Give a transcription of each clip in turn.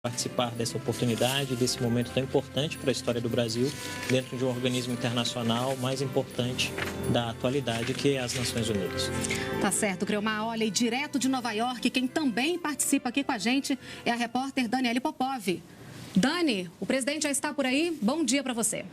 participar dessa oportunidade, desse momento tão importante para a história do Brasil, dentro de um organismo internacional mais importante da atualidade, que é as Nações Unidas. Tá certo, Creomar. Olha, e direto de Nova York, quem também participa aqui com a gente é a repórter Daniele Popov. Dani, o presidente já está por aí. Bom dia para você.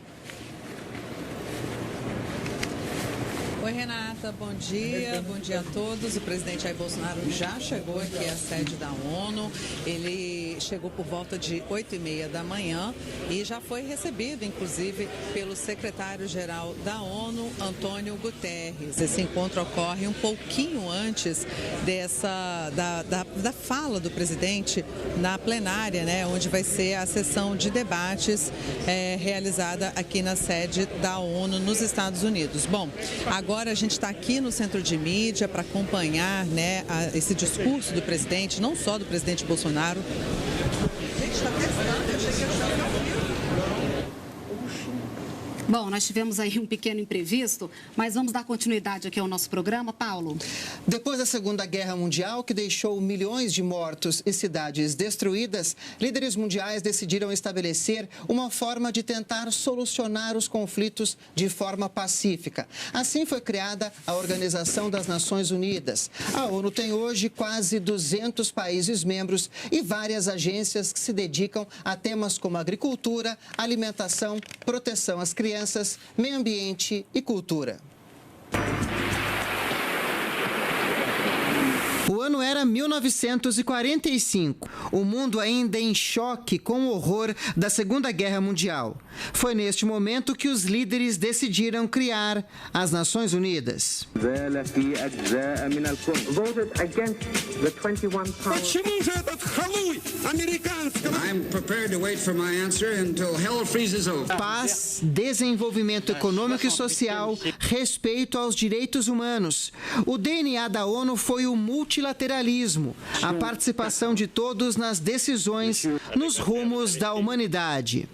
Oi, Renata, bom dia a todos. O presidente Jair Bolsonaro já chegou aqui à sede da ONU. Ele chegou por volta de 8h30 da manhã e já foi recebido, inclusive, pelo secretário-geral da ONU, Antônio Guterres. Esse encontro ocorre um pouquinho antes da fala do presidente na plenária, né, onde vai ser a sessão de debates realizada aqui na sede da ONU nos Estados Unidos. Bom, agora a gente está aqui no centro de mídia para acompanhar, né, esse discurso do presidente, não só do presidente Bolsonaro. Gente, está testando, eu achei que eu não ouviu. Bom, nós tivemos aí um pequeno imprevisto, mas vamos dar continuidade aqui ao nosso programa. Paulo. Depois da Segunda Guerra Mundial, que deixou milhões de mortos e cidades destruídas, líderes mundiais decidiram estabelecer uma forma de tentar solucionar os conflitos de forma pacífica. Assim foi criada a Organização das Nações Unidas. A ONU tem hoje quase 200 países membros e várias agências que se dedicam a temas como agricultura, alimentação, proteção às crianças, meio ambiente e cultura. O ano era 1945. O mundo ainda em choque com o horror da Segunda Guerra Mundial. Foi neste momento que os líderes decidiram criar as Nações Unidas. Paz, desenvolvimento econômico e social, respeito aos direitos humanos. O DNA da ONU foi o multilateralismo, a participação de todos nas decisões, nos rumos da humanidade.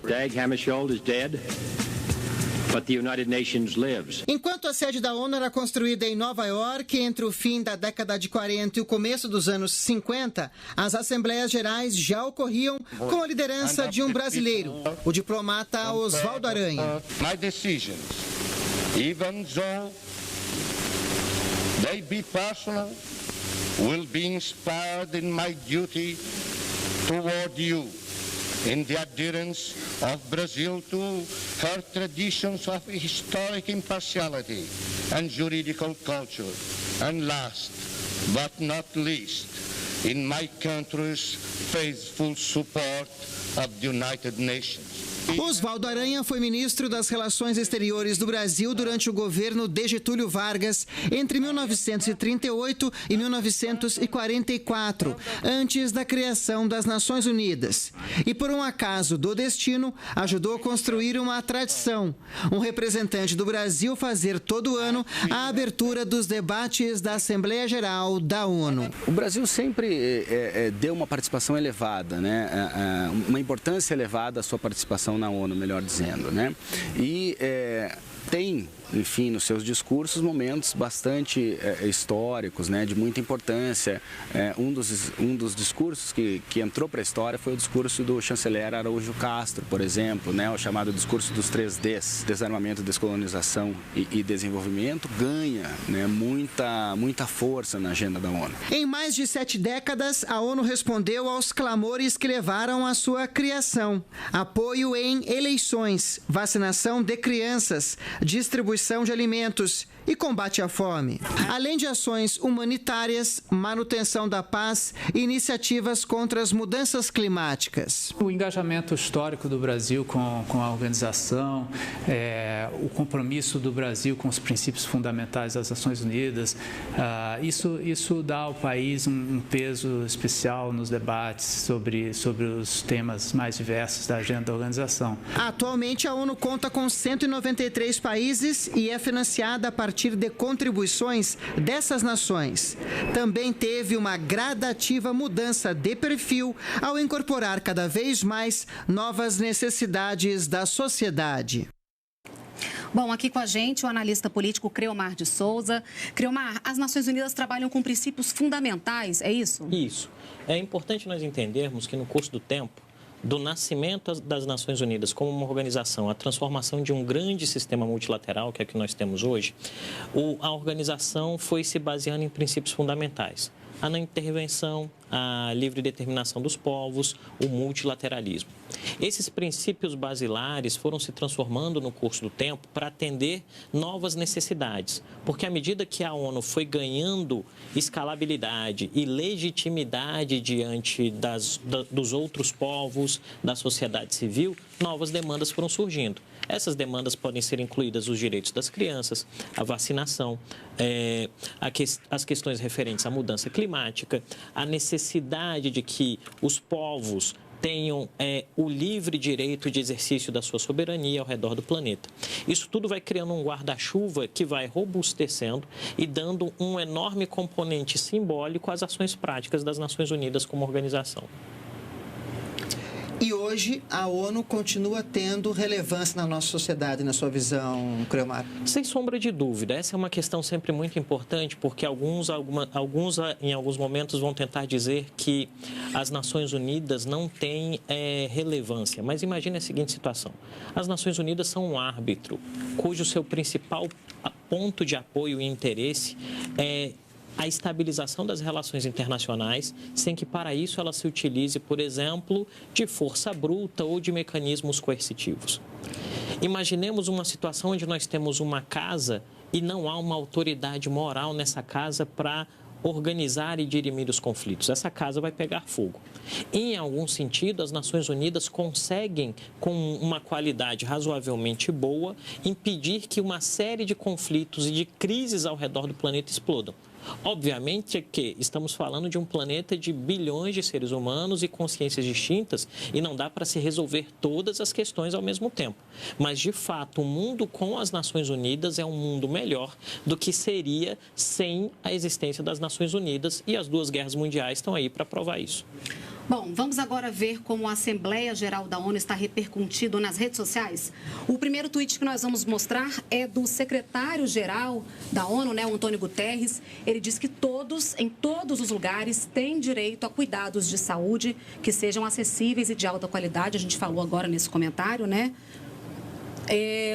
Enquanto a sede da ONU era construída em Nova York, entre o fim da década de 40 e o começo dos anos 50, as Assembleias Gerais já ocorriam com a liderança de um brasileiro, o diplomata Oswaldo Aranha. My decisions, even though they be personal, will be inspired in my duty toward you, in the adherence of Brazil to her traditions of historic impartiality and juridical culture, and last but not least, in my country's faithful support of the United Nations. Oswaldo Aranha foi ministro das Relações Exteriores do Brasil durante o governo de Getúlio Vargas entre 1938 e 1944, antes da criação das Nações Unidas. E por um acaso do destino, ajudou a construir uma tradição, um representante do Brasil fazer todo ano a abertura dos debates da Assembleia Geral da ONU. O Brasil sempre deu uma participação elevada, né? Uma importância elevada à sua participação na ONU, melhor dizendo, né? E tem, enfim, nos seus discursos momentos bastante históricos, né, de muita importância. Um dos discursos que entrou para a história foi o discurso do chanceler Araújo Castro, por exemplo, né, o chamado discurso dos 3Ds, desarmamento, descolonização e desenvolvimento, ganha, né, muita força na agenda da ONU. Em mais de 7 décadas, a ONU respondeu aos clamores que levaram à sua criação: apoio em eleições, vacinação de crianças, distribuição de alimentos e combate à fome, além de ações humanitárias, manutenção da paz e iniciativas contra as mudanças climáticas. O engajamento histórico do Brasil com a organização, o compromisso do Brasil com os princípios fundamentais das Nações Unidas, isso dá ao país um peso especial nos debates sobre os temas mais diversos da agenda da organização. Atualmente, a ONU conta com 193 países e é financiada a partir de contribuições dessas nações. Também teve uma gradativa mudança de perfil ao incorporar cada vez mais novas necessidades da sociedade. Bom, aqui com a gente o analista político Creomar de Souza. Creomar, as Nações Unidas trabalham com princípios fundamentais, é isso? Isso. É importante nós entendermos que no curso do tempo, do nascimento das Nações Unidas como uma organização, a transformação de um grande sistema multilateral, que é o que nós temos hoje, a organização foi se baseando em princípios fundamentais. A não intervenção, a livre determinação dos povos, o multilateralismo. Esses princípios basilares foram se transformando no curso do tempo para atender novas necessidades, porque à medida que a ONU foi ganhando escalabilidade e legitimidade diante dos outros povos, da sociedade civil, novas demandas foram surgindo. Essas demandas podem ser incluídas os direitos das crianças, a vacinação, as questões referentes à mudança climática, a necessidade de que os povos tenham o livre direito de exercício da sua soberania ao redor do planeta. Isso tudo vai criando um guarda-chuva que vai robustecendo e dando um enorme componente simbólico às ações práticas das Nações Unidas como organização. E hoje a ONU continua tendo relevância na nossa sociedade, na sua visão, Creomar? Sem sombra de dúvida. Essa é uma questão sempre muito importante, porque alguns em alguns momentos vão tentar dizer que as Nações Unidas não têm relevância. Mas imagine a seguinte situação. As Nações Unidas são um árbitro, cujo seu principal ponto de apoio e interesse é a estabilização das relações internacionais, sem que para isso ela se utilize, por exemplo, de força bruta ou de mecanismos coercitivos. Imaginemos uma situação onde nós temos uma casa e não há uma autoridade moral nessa casa para organizar e dirimir os conflitos. Essa casa vai pegar fogo. Em algum sentido, as Nações Unidas conseguem, com uma qualidade razoavelmente boa, impedir que uma série de conflitos e de crises ao redor do planeta explodam. Obviamente que estamos falando de um planeta de bilhões de seres humanos e consciências distintas e não dá para se resolver todas as questões ao mesmo tempo. Mas, de fato, o mundo com as Nações Unidas é um mundo melhor do que seria sem a existência das Nações Unidas, e as duas guerras mundiais estão aí para provar isso. Bom, vamos agora ver como a Assembleia Geral da ONU está repercutindo nas redes sociais. O primeiro tweet que nós vamos mostrar é do secretário-geral da ONU, o Antônio Guterres. Ele diz que todos, em todos os lugares, têm direito a cuidados de saúde que sejam acessíveis e de alta qualidade. A gente falou agora nesse comentário, né?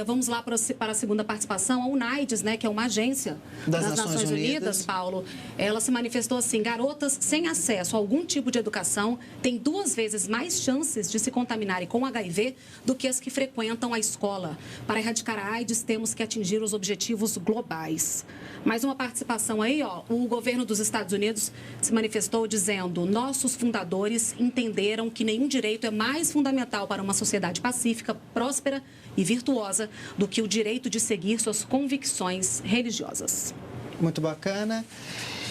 Vamos lá para a segunda participação. A UNAIDS, que é uma agência das Nações Unidas, Paulo, ela se manifestou assim: garotas sem acesso a algum tipo de educação têm 2 vezes mais chances de se contaminarem com HIV do que as que frequentam a escola. Para erradicar a AIDS, temos que atingir os objetivos globais. Mais uma participação aí, o governo dos Estados Unidos se manifestou dizendo: nossos fundadores entenderam que nenhum direito é mais fundamental para uma sociedade pacífica, próspera e virtuosa do que o direito de seguir suas convicções religiosas. Muito bacana.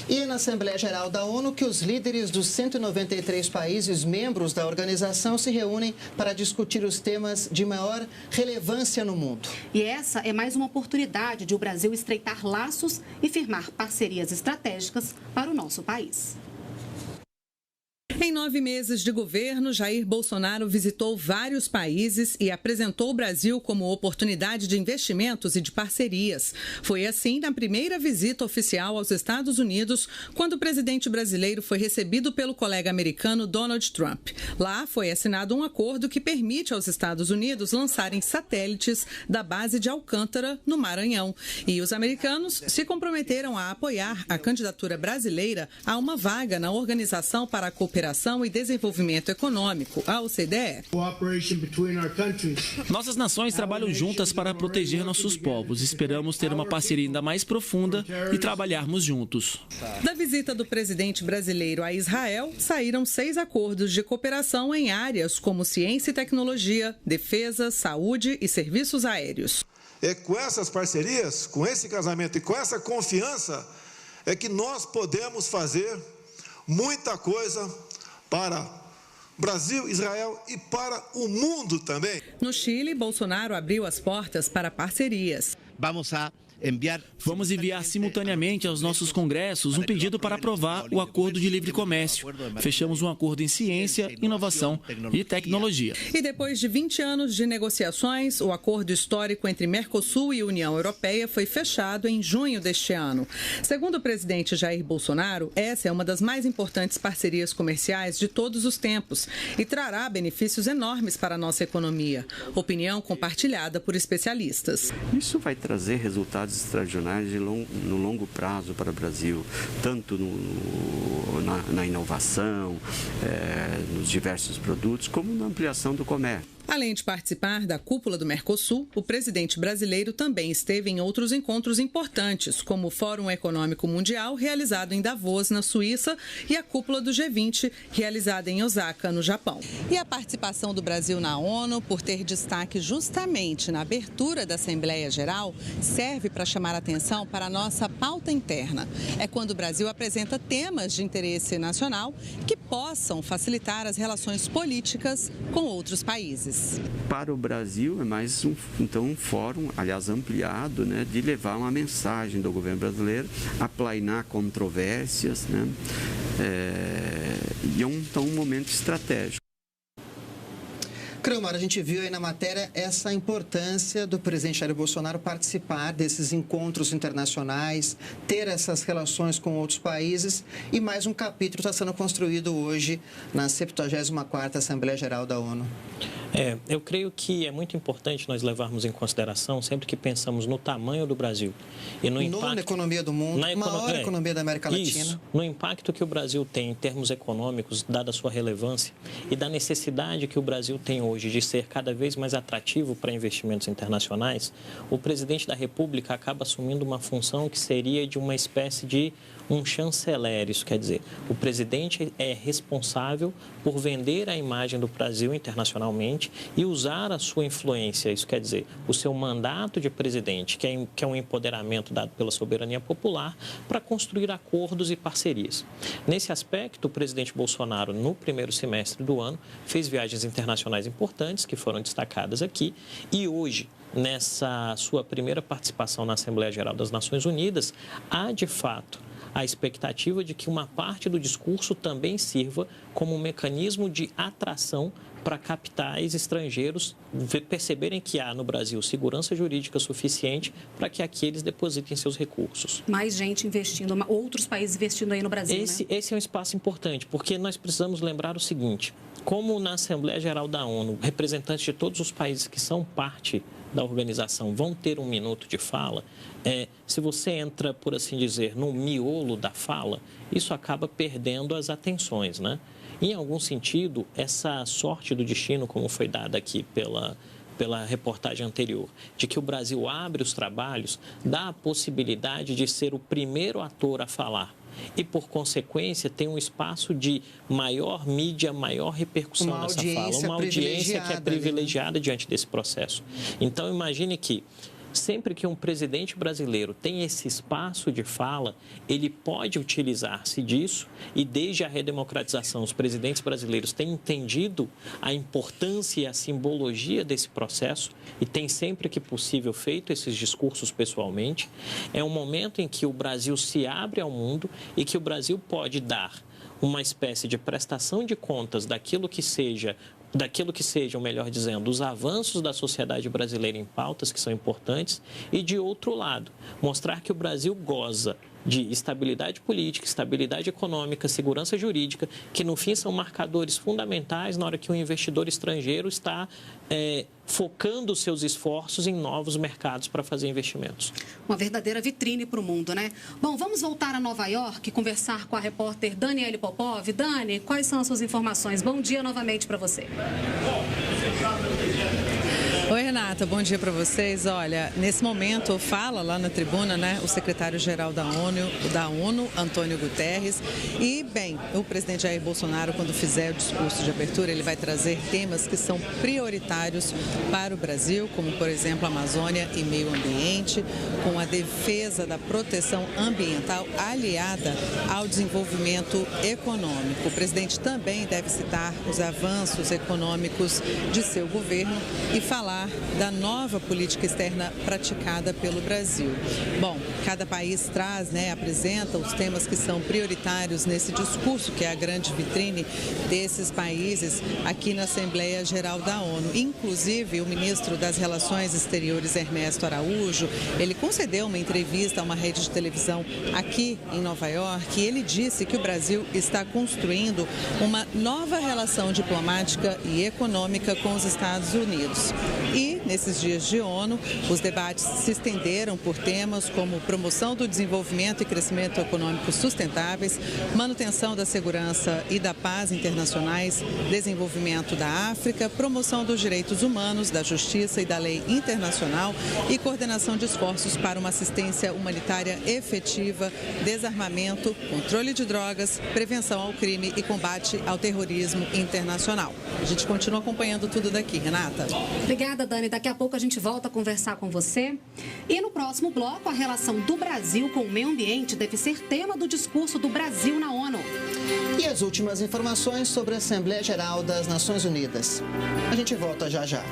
E na Assembleia Geral da ONU que os líderes dos 193 países membros da organização se reúnem para discutir os temas de maior relevância no mundo. E essa é mais uma oportunidade de o Brasil estreitar laços e firmar parcerias estratégicas para o nosso país. Em 9 meses de governo, Jair Bolsonaro visitou vários países e apresentou o Brasil como oportunidade de investimentos e de parcerias. Foi assim na primeira visita oficial aos Estados Unidos, quando o presidente brasileiro foi recebido pelo colega americano Donald Trump. Lá foi assinado um acordo que permite aos Estados Unidos lançarem satélites da base de Alcântara, no Maranhão. E os americanos se comprometeram a apoiar a candidatura brasileira a uma vaga na Organização para a Cooperação e Desenvolvimento Econômico, a OCDE. Nossas nações trabalham juntas para proteger nossos povos. Esperamos ter uma parceria ainda mais profunda e trabalharmos juntos. Da visita do presidente brasileiro a Israel, saíram 6 acordos de cooperação em áreas como ciência e tecnologia, defesa, saúde e serviços aéreos. É com essas parcerias, com esse casamento e com essa confiança, é que nós podemos fazer muita coisa para Brasil, Israel e para o mundo também. No Chile, Bolsonaro abriu as portas para parcerias. Vamos a Vamos enviar simultaneamente aos nossos congressos um pedido para aprovar o Acordo de Livre Comércio. Fechamos um acordo em ciência, inovação e tecnologia. E depois de 20 anos de negociações, o acordo histórico entre Mercosul e União Europeia foi fechado em junho deste ano. Segundo o presidente Jair Bolsonaro, essa é uma das mais importantes parcerias comerciais de todos os tempos e trará benefícios enormes para a nossa economia. Opinião compartilhada por especialistas. Isso vai trazer resultados extraordinários no longo prazo para o Brasil, tanto na inovação, nos diversos produtos, como na ampliação do comércio. Além de participar da cúpula do Mercosul, o presidente brasileiro também esteve em outros encontros importantes, como o Fórum Econômico Mundial, realizado em Davos, na Suíça, e a cúpula do G20, realizada em Osaka, no Japão. E a participação do Brasil na ONU, por ter destaque justamente na abertura da Assembleia Geral, serve para chamar atenção para a nossa pauta interna. É quando o Brasil apresenta temas de interesse nacional que possam facilitar as relações políticas com outros países. Para o Brasil é mais um fórum, aliás, ampliado, né, de levar uma mensagem do governo brasileiro, aplainar controvérsias, né, e é um momento estratégico. Cromar, a gente viu aí na matéria essa importância do presidente Jair Bolsonaro participar desses encontros internacionais, ter essas relações com outros países, e mais um capítulo está sendo construído hoje na 74ª Assembleia Geral da ONU. Eu creio que é muito importante nós levarmos em consideração, sempre que pensamos no tamanho do Brasil e no impacto... Na economia do mundo, maior economia da América Latina. Isso, no impacto que o Brasil tem em termos econômicos, dada a sua relevância, e da necessidade que o Brasil tem hoje de ser cada vez mais atrativo para investimentos internacionais, o presidente da República acaba assumindo uma função que seria de uma espécie de um chanceler. Isso quer dizer, o presidente é responsável por vender a imagem do Brasil internacionalmente e usar a sua influência, isso quer dizer, o seu mandato de presidente, que é um empoderamento dado pela soberania popular, para construir acordos e parcerias. Nesse aspecto, o presidente Bolsonaro, no primeiro semestre do ano, fez viagens internacionais importantes, que foram destacadas aqui, e hoje, nessa sua primeira participação na Assembleia Geral das Nações Unidas, há, de fato, a expectativa de que uma parte do discurso também sirva como um mecanismo de atração para capitais estrangeiros perceberem que há no Brasil segurança jurídica suficiente para que aqui eles depositem seus recursos. Mais gente investindo, outros países investindo aí no Brasil, Esse é um espaço importante, porque nós precisamos lembrar o seguinte: como na Assembleia Geral da ONU, representantes de todos os países que são parte da organização vão ter um minuto de fala, se você entra, por assim dizer, no miolo da fala, isso acaba perdendo as atenções, né? Em algum sentido, essa sorte do destino, como foi dada aqui pela reportagem anterior, de que o Brasil abre os trabalhos, dá a possibilidade de ser o primeiro ator a falar. E, por consequência, tem um espaço de maior mídia, maior repercussão nessa fala. Uma audiência que é privilegiada diante desse processo. Então, imagine que, sempre que um presidente brasileiro tem esse espaço de fala, ele pode utilizar-se disso, e desde a redemocratização, os presidentes brasileiros têm entendido a importância e a simbologia desse processo e têm sempre que possível feito esses discursos pessoalmente. É um momento em que o Brasil se abre ao mundo e que o Brasil pode dar uma espécie de prestação de contas daquilo que sejam, melhor dizendo, os avanços da sociedade brasileira em pautas que são importantes, e, de outro lado, mostrar que o Brasil goza de estabilidade política, estabilidade econômica, segurança jurídica, que no fim são marcadores fundamentais na hora que um investidor estrangeiro está focando os seus esforços em novos mercados para fazer investimentos. Uma verdadeira vitrine para o mundo, né? Bom, vamos voltar a Nova York e conversar com a repórter Daniele Popov. Dani, quais são as suas informações? Bom dia novamente para você. Oi, Renata, bom dia para vocês. Olha, nesse momento fala lá na tribuna, né, o secretário-geral da ONU, Antônio Guterres. E, bem, o presidente Jair Bolsonaro, quando fizer o discurso de abertura, ele vai trazer temas que são prioritários para o Brasil, como, por exemplo, a Amazônia e meio ambiente, com a defesa da proteção ambiental aliada ao desenvolvimento econômico. O presidente também deve citar os avanços econômicos de seu governo e falar falar da nova política externa praticada pelo Brasil. Bom, cada país traz, apresenta os temas que são prioritários nesse discurso, que é a grande vitrine desses países aqui na Assembleia Geral da ONU. Inclusive, o ministro das Relações Exteriores, Ernesto Araújo, ele concedeu uma entrevista a uma rede de televisão aqui em Nova York e ele disse que o Brasil está construindo uma nova relação diplomática e econômica com os Estados Unidos. E, nesses dias de ONU, os debates se estenderam por temas como promoção do desenvolvimento e crescimento econômico sustentáveis, manutenção da segurança e da paz internacionais, desenvolvimento da África, promoção dos direitos humanos, da justiça e da lei internacional e coordenação de esforços para uma assistência humanitária efetiva, desarmamento, controle de drogas, prevenção ao crime e combate ao terrorismo internacional. A gente continua acompanhando tudo daqui, Renata. Obrigada, Dani. Daqui a pouco a gente volta a conversar com você. E no próximo bloco, a relação do Brasil com o meio ambiente deve ser tema do discurso do Brasil na ONU. E as últimas informações sobre a Assembleia Geral das Nações Unidas. A gente volta já já.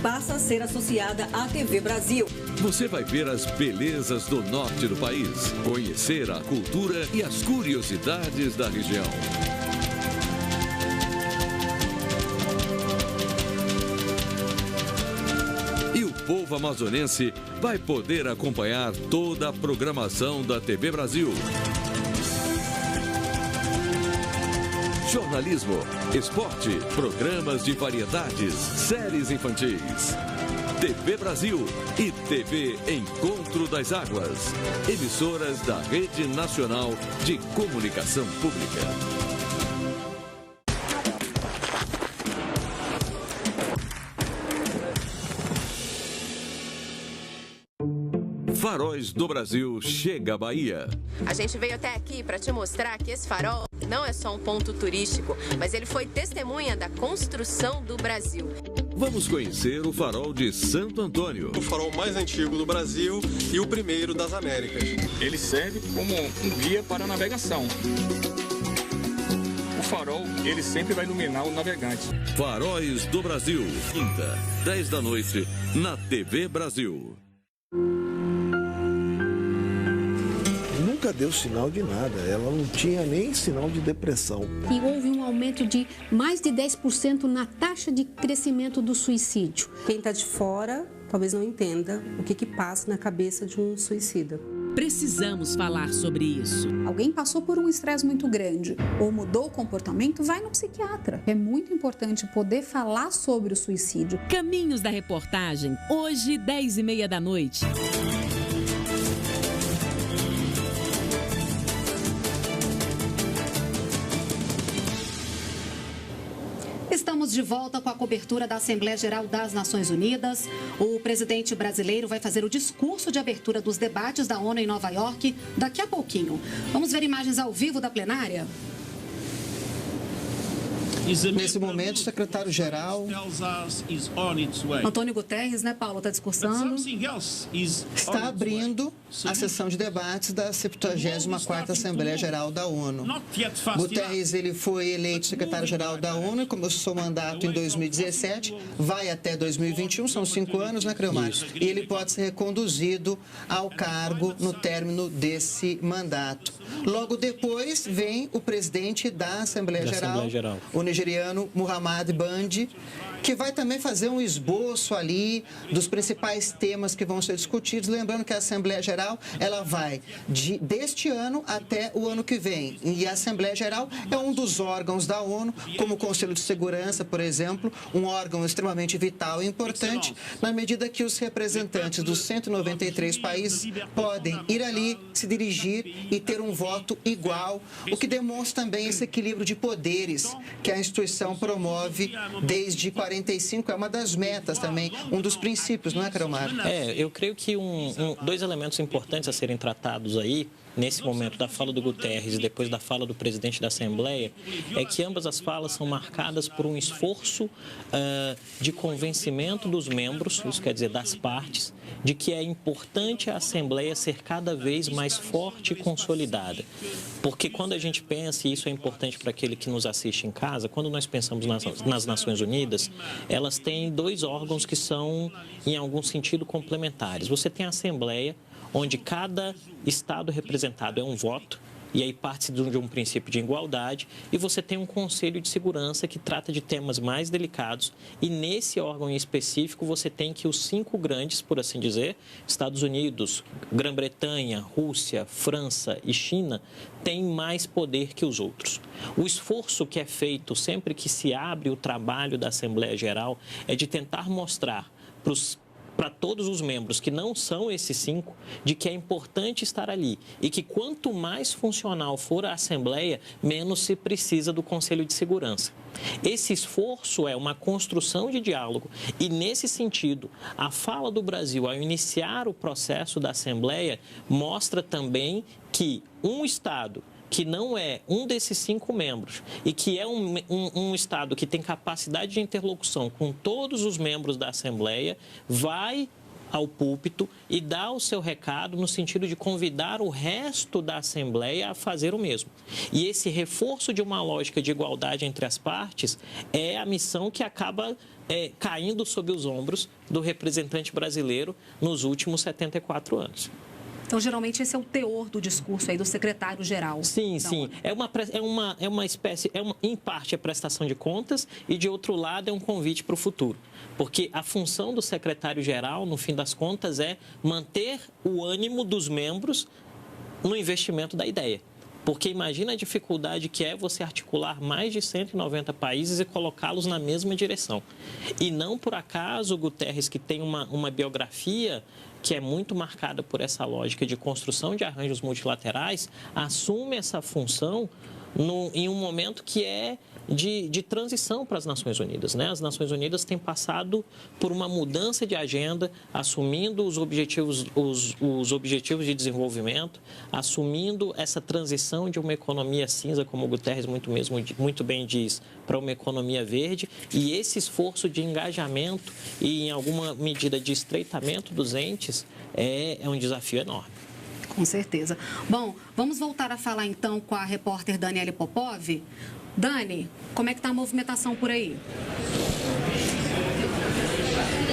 Passa a ser associada à TV Brasil. Você vai ver as belezas do norte do país, conhecer a cultura e as curiosidades da região. E o povo amazonense vai poder acompanhar toda a programação da TV Brasil. Jornalismo, esporte, programas de variedades, séries infantis. TV Brasil e TV Encontro das Águas. Emissoras da Rede Nacional de Comunicação Pública. Faróis do Brasil chega à Bahia. A gente veio até aqui para te mostrar que esse farol não é só um ponto turístico, mas ele foi testemunha da construção do Brasil. Vamos conhecer o farol de Santo Antônio. O farol mais antigo do Brasil e o primeiro das Américas. Ele serve como um guia para a navegação. O farol, ele sempre vai iluminar o navegante. Faróis do Brasil, quinta, 10 da noite, na TV Brasil. Nunca deu sinal de nada, ela não tinha nem sinal de depressão. E houve um aumento de mais de 10% na taxa de crescimento do suicídio. Quem está de fora talvez não entenda o que passa na cabeça de um suicida. Precisamos falar sobre isso. Alguém passou por um estresse muito grande ou mudou o comportamento, vai no psiquiatra. É muito importante poder falar sobre o suicídio. Caminhos da Reportagem, hoje, 10h30 da noite. Estamos de volta com a cobertura da Assembleia Geral das Nações Unidas. O presidente brasileiro vai fazer o discurso de abertura dos debates da ONU em Nova York daqui a pouquinho. Vamos ver imagens ao vivo da plenária? Nesse momento, o secretário-geral Antônio Guterres, Paulo, está discursando. Está abrindo a sessão de debates da 74ª Assembleia Geral da ONU. Guterres, ele foi eleito secretário-geral da ONU e começou o mandato em 2017, vai até 2021, são 5 anos, né, Creomar? E ele pode ser reconduzido ao cargo no término desse mandato. Logo depois, vem o presidente da Assembleia Geral, o nigeriano Muhammad Bandi, que vai também fazer um esboço ali dos principais temas que vão ser discutidos. Lembrando que a Assembleia Geral ela vai deste ano até o ano que vem. E a Assembleia Geral é um dos órgãos da ONU, como o Conselho de Segurança, por exemplo, um órgão extremamente vital e importante, na medida que os representantes dos 193 países podem ir ali, se dirigir e ter um voto igual, o que demonstra também esse equilíbrio de poderes que a instituição promove desde 45, é uma das metas também, um dos princípios, não é, Carol Mara? Eu creio que dois elementos importantes a serem tratados aí, nesse momento da fala do Guterres e depois da fala do presidente da Assembleia, é que ambas as falas são marcadas por um esforço de convencimento dos membros, isso quer dizer, das partes, de que é importante a Assembleia ser cada vez mais forte e consolidada. Porque quando a gente pensa, e isso é importante para aquele que nos assiste em casa, quando nós pensamos nas Nações Unidas, elas têm dois órgãos que são, em algum sentido, complementares. Você tem a Assembleia, onde cada Estado representado é um voto, e aí parte de um princípio de igualdade, e você tem um Conselho de Segurança que trata de temas mais delicados, e nesse órgão em específico você tem que os 5 grandes, por assim dizer, Estados Unidos, Grã-Bretanha, Rússia, França e China, têm mais poder que os outros. O esforço que é feito sempre que se abre o trabalho da Assembleia Geral é de tentar mostrar para todos os membros que não são esses 5, de que é importante estar ali e que quanto mais funcional for a Assembleia, menos se precisa do Conselho de Segurança. Esse esforço é uma construção de diálogo e, nesse sentido, a fala do Brasil ao iniciar o processo da Assembleia mostra também que um Estado que não é um desses 5 membros e que é um Estado que tem capacidade de interlocução com todos os membros da Assembleia, vai ao púlpito e dá o seu recado no sentido de convidar o resto da Assembleia a fazer o mesmo. E esse reforço de uma lógica de igualdade entre as partes é a missão que acaba caindo sob os ombros do representante brasileiro nos últimos 74 anos. Então, geralmente, esse é o teor do discurso aí do secretário-geral. Sim. É uma espécie, em parte, é prestação de contas e, de outro lado, é um convite para o futuro. Porque a função do secretário-geral, no fim das contas, é manter o ânimo dos membros no investimento da ideia. Porque imagina a dificuldade que é você articular mais de 190 países e colocá-los na mesma direção. E não por acaso o Guterres, que tem uma biografia que é muito marcada por essa lógica de construção de arranjos multilaterais, assume essa função em um momento que é de transição para as Nações Unidas, né? As Nações Unidas têm passado por uma mudança de agenda, assumindo os objetivos de desenvolvimento, assumindo essa transição de uma economia cinza, como o Guterres muito bem diz, para uma economia verde, e esse esforço de engajamento e, em alguma medida, de estreitamento dos entes é um desafio enorme. Com certeza. Bom, vamos voltar a falar então com a repórter Daniele Popov. Dani, como é que está a movimentação por aí?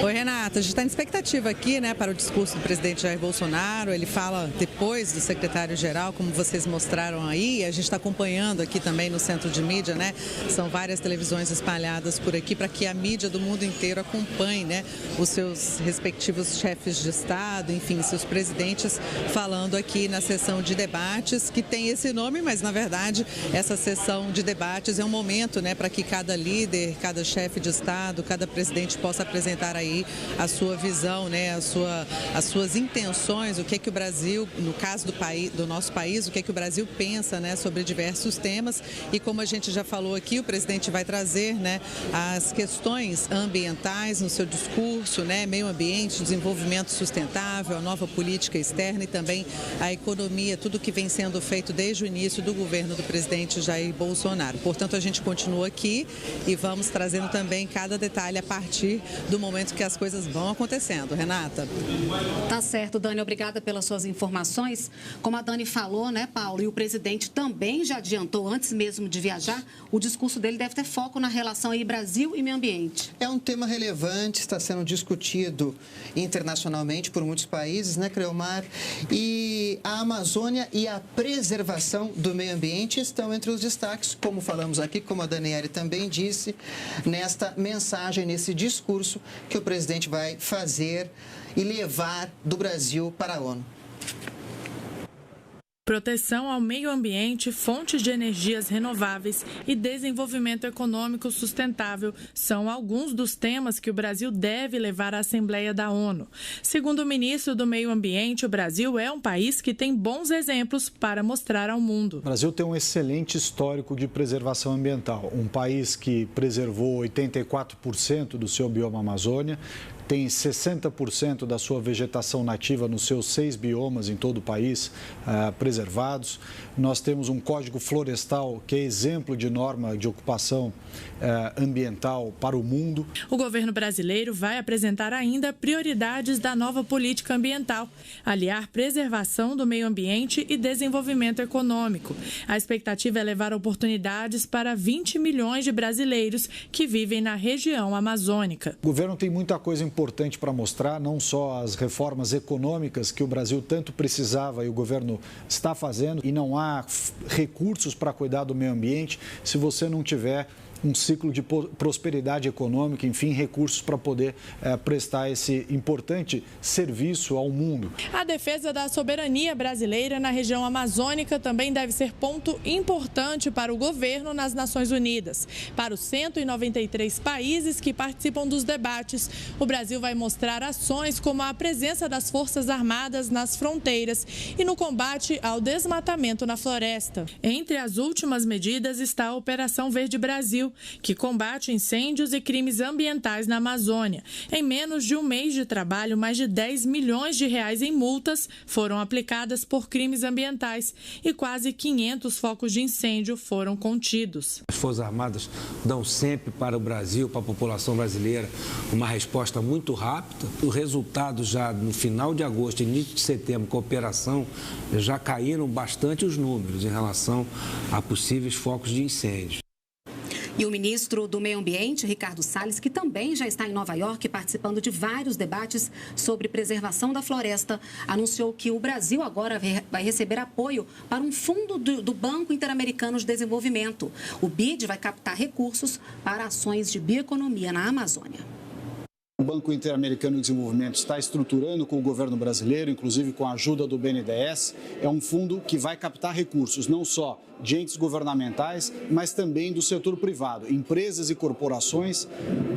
Oi, Renata. A gente está em expectativa aqui, né, para o discurso do presidente Jair Bolsonaro. Ele fala depois do secretário-geral, como vocês mostraram aí. A gente está acompanhando aqui também no centro de mídia, né? São várias televisões espalhadas por aqui para que a mídia do mundo inteiro acompanhe, né, os seus respectivos chefes de Estado, enfim, seus presidentes, falando aqui na sessão de debates, que tem esse nome, mas na verdade essa sessão de debates é um momento, né, para que cada líder, cada chefe de Estado, cada presidente possa apresentar aí a sua visão, né, as suas intenções, o que é que o Brasil, no caso do nosso país, o que é que o Brasil pensa, né, sobre diversos temas. E como a gente já falou aqui, o presidente vai trazer, né, as questões ambientais no seu discurso, né, meio ambiente, desenvolvimento sustentável, a nova política externa e também a economia, tudo que vem sendo feito desde o início do governo do presidente Jair Bolsonaro. Portanto, a gente continua aqui e vamos trazendo também cada detalhe a partir do momento que as coisas vão acontecendo. Renata? Tá certo, Dani. Obrigada pelas suas informações. Como a Dani falou, né, Paulo, e o presidente também já adiantou, antes mesmo de viajar, o discurso dele deve ter foco na relação aí Brasil e meio ambiente. É um tema relevante, está sendo discutido internacionalmente por muitos países, né, Creomar? E a Amazônia e a preservação do meio ambiente estão entre os destaques, como falamos aqui, como a Daniele também disse, nesta mensagem, nesse discurso que o presidente vai fazer e levar do Brasil para a ONU. Proteção ao meio ambiente, fontes de energias renováveis e desenvolvimento econômico sustentável são alguns dos temas que o Brasil deve levar à Assembleia da ONU. Segundo o ministro do Meio Ambiente, o Brasil é um país que tem bons exemplos para mostrar ao mundo. O Brasil tem um excelente histórico de preservação ambiental. Um país que preservou 84% do seu bioma Amazônia, tem 60% da sua vegetação nativa nos seus 6 biomas em todo o país preservados. Nós temos um código florestal que é exemplo de norma de ocupação ambiental para o mundo. O governo brasileiro vai apresentar ainda prioridades da nova política ambiental, aliar preservação do meio ambiente e desenvolvimento econômico. A expectativa é levar oportunidades para 20 milhões de brasileiros que vivem na região amazônica. O governo tem muita coisa importante para mostrar, não só as reformas econômicas que o Brasil tanto precisava e o governo está fazendo, e não há recursos para cuidar do meio ambiente se você não tiver um ciclo de prosperidade econômica, enfim, recursos para poder prestar esse importante serviço ao mundo. A defesa da soberania brasileira na região amazônica também deve ser ponto importante para o governo nas Nações Unidas. Para os 193 países que participam dos debates, o Brasil vai mostrar ações como a presença das Forças Armadas nas fronteiras e no combate ao desmatamento na floresta. Entre as últimas medidas está a Operação Verde Brasil, que combate incêndios e crimes ambientais na Amazônia. Em menos de um mês de trabalho, mais de 10 milhões de reais em multas foram aplicadas por crimes ambientais e quase 500 focos de incêndio foram contidos. As Forças Armadas dão sempre para o Brasil, para a população brasileira, uma resposta muito rápida. O resultado já no final de agosto, início de setembro, com a operação, já caíram bastante os números em relação a possíveis focos de incêndio. E o ministro do Meio Ambiente, Ricardo Salles, que também já está em Nova York participando de vários debates sobre preservação da floresta, anunciou que o Brasil agora vai receber apoio para um fundo do Banco Interamericano de Desenvolvimento. O BID vai captar recursos para ações de bioeconomia na Amazônia. O Banco Interamericano de Desenvolvimento está estruturando com o governo brasileiro, inclusive com a ajuda do BNDES. É um fundo que vai captar recursos, não só de entes governamentais, mas também do setor privado, empresas e corporações,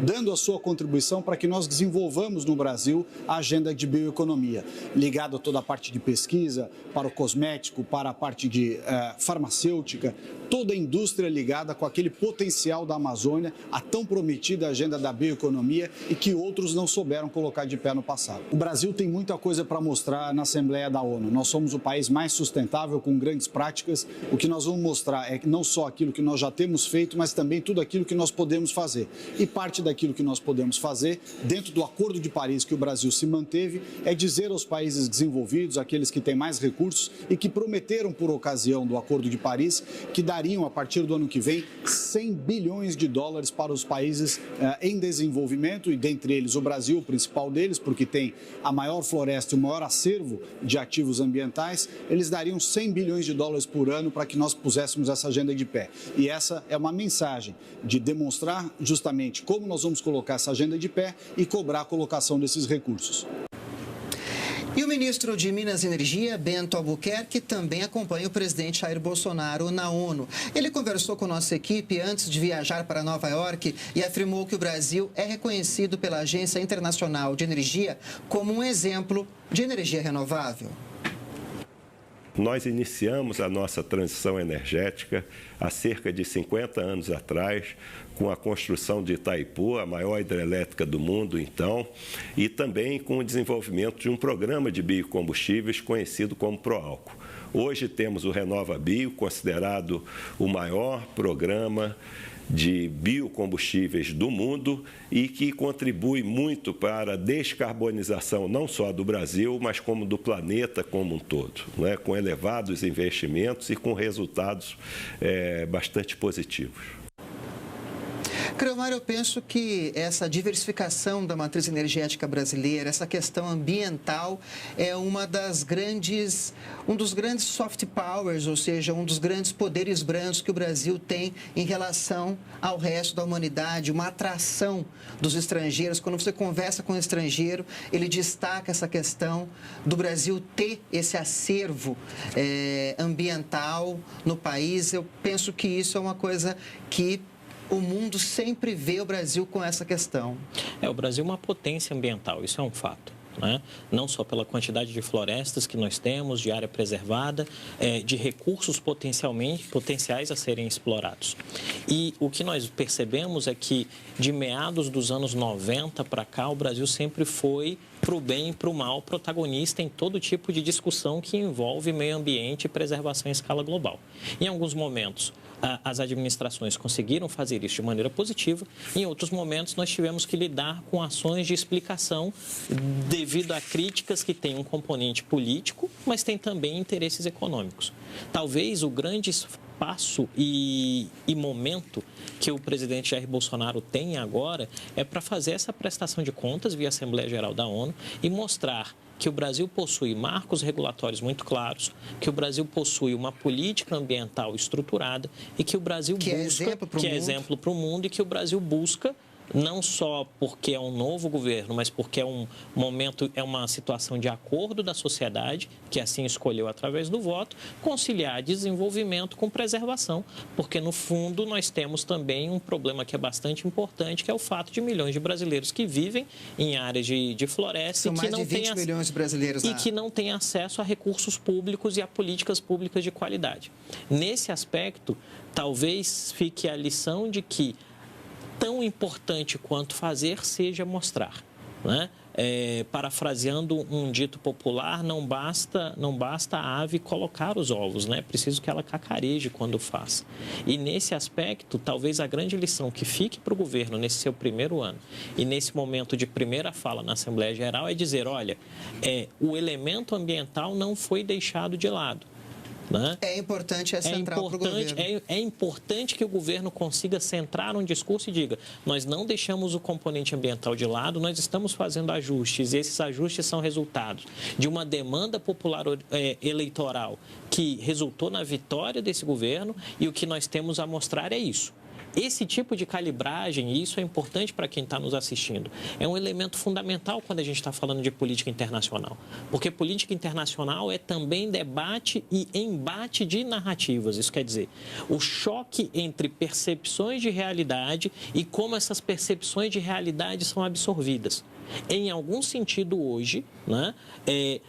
dando a sua contribuição para que nós desenvolvamos no Brasil a agenda de bioeconomia, ligada a toda a parte de pesquisa, para o cosmético, para a parte de farmacêutica, toda a indústria ligada com aquele potencial da Amazônia, a tão prometida agenda da bioeconomia e que outros não souberam colocar de pé no passado. O Brasil tem muita coisa para mostrar na Assembleia da ONU. Nós somos o país mais sustentável, com grandes práticas. O que nós vamos mostrar é não só aquilo que nós já temos feito, mas também tudo aquilo que nós podemos fazer. E parte daquilo que nós podemos fazer, dentro do Acordo de Paris que o Brasil se manteve, é dizer aos países desenvolvidos, aqueles que têm mais recursos e que prometeram por ocasião do Acordo de Paris, que dariam a partir do ano que vem 100 bilhões de dólares para os países em desenvolvimento, e dentre eles o Brasil, o principal deles, porque tem a maior floresta e o maior acervo de ativos ambientais. Eles dariam 100 bilhões de dólares por ano para que nós puséssemos essa agenda de pé. E essa é uma mensagem de demonstrar justamente como nós vamos colocar essa agenda de pé e cobrar a colocação desses recursos. E o ministro de Minas e Energia, Bento Albuquerque, também acompanha o presidente Jair Bolsonaro na ONU. Ele conversou com nossa equipe antes de viajar para Nova York e afirmou que o Brasil é reconhecido pela Agência Internacional de Energia como um exemplo de energia renovável. Nós iniciamos a nossa transição energética há cerca de 50 anos atrás, com a construção de Itaipu, a maior hidrelétrica do mundo, então, e também com o desenvolvimento de um programa de biocombustíveis conhecido como Proálcool. Hoje temos o RenovaBio, considerado o maior programa de biocombustíveis do mundo e que contribui muito para a descarbonização não só do Brasil, mas como do planeta como um todo, né? Com elevados investimentos e com resultados bastante positivos. Creomar, eu penso que essa diversificação da matriz energética brasileira, essa questão ambiental é um dos grandes soft powers, ou seja, um dos grandes poderes brandos que o Brasil tem em relação ao resto da humanidade, uma atração dos estrangeiros. Quando você conversa com um estrangeiro, ele destaca essa questão do Brasil ter esse acervo ambiental no país. Eu penso que isso é uma coisa que o mundo sempre vê o Brasil com essa questão. O Brasil é uma potência ambiental, isso é um fato. Né? Não só pela quantidade de florestas que nós temos, de área preservada, de recursos potenciais a serem explorados. E o que nós percebemos é que, de meados dos anos 90 para cá, o Brasil sempre foi, para o bem e para o mal, protagonista em todo tipo de discussão que envolve meio ambiente e preservação em escala global. Em alguns momentos, as administrações conseguiram fazer isso de maneira positiva. Em outros momentos, nós tivemos que lidar com ações de explicação devido a críticas que têm um componente político, mas tem também interesses econômicos. Talvez o grande espaço e momento que o presidente Jair Bolsonaro tem agora é para fazer essa prestação de contas via Assembleia Geral da ONU e mostrar que o Brasil possui marcos regulatórios muito claros, que o Brasil possui uma política ambiental estruturada e que o Brasil é exemplo para o mundo e que o Brasil busca, não só porque é um novo governo, mas porque é um momento, é uma situação de acordo da sociedade, que assim escolheu através do voto, conciliar desenvolvimento com preservação, porque no fundo nós temos também um problema que é bastante importante, que é o fato de milhões de brasileiros que vivem em áreas de floresta e que não têm milhões de brasileiros e que não têm acesso a recursos públicos e a políticas públicas de qualidade. Nesse aspecto, talvez fique a lição de que tão importante quanto fazer seja mostrar, né? Parafraseando um dito popular, não basta a ave colocar os ovos, né? É preciso que ela cacareje quando faz. E nesse aspecto, talvez a grande lição que fique para o governo nesse seu primeiro ano e nesse momento de primeira fala na Assembleia Geral é dizer, olha, o elemento ambiental não foi deixado de lado. Né? É importante, central para o governo. É importante que o governo consiga centrar um discurso e diga, nós não deixamos o componente ambiental de lado, nós estamos fazendo ajustes, e esses ajustes são resultados de uma demanda popular eleitoral que resultou na vitória desse governo, e o que nós temos a mostrar é isso. Esse tipo de calibragem, e isso é importante para quem está nos assistindo, é um elemento fundamental quando a gente está falando de política internacional. Porque política internacional é também debate e embate de narrativas. Isso quer dizer, o choque entre percepções de realidade e como essas percepções de realidade são absorvidas. Em algum sentido, hoje, né,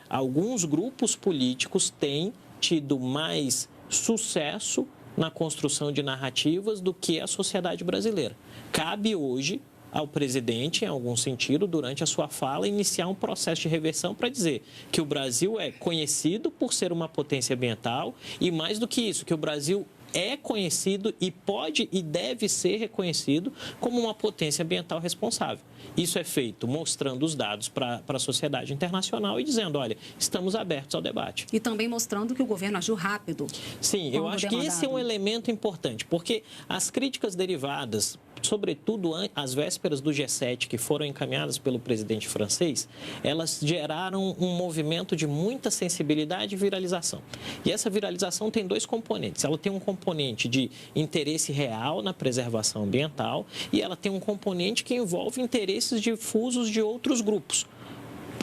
alguns grupos políticos têm tido mais sucesso na construção de narrativas do que a sociedade brasileira. Cabe hoje ao presidente, em algum sentido, durante a sua fala, iniciar um processo de reversão para dizer que o Brasil é conhecido por ser uma potência ambiental e, mais do que isso, que o Brasil é conhecido e pode e deve ser reconhecido como uma potência ambiental responsável. Isso é feito mostrando os dados para a sociedade internacional e dizendo, olha, estamos abertos ao debate. E também mostrando que o governo agiu rápido. Sim, eu acho que esse é um elemento importante, porque as críticas derivadas, sobretudo às vésperas do G7, que foram encaminhadas pelo presidente francês, elas geraram um movimento de muita sensibilidade e viralização. E essa viralização tem dois componentes. Ela tem um componente de interesse real na preservação ambiental e ela tem um componente que envolve interesses difusos de outros grupos.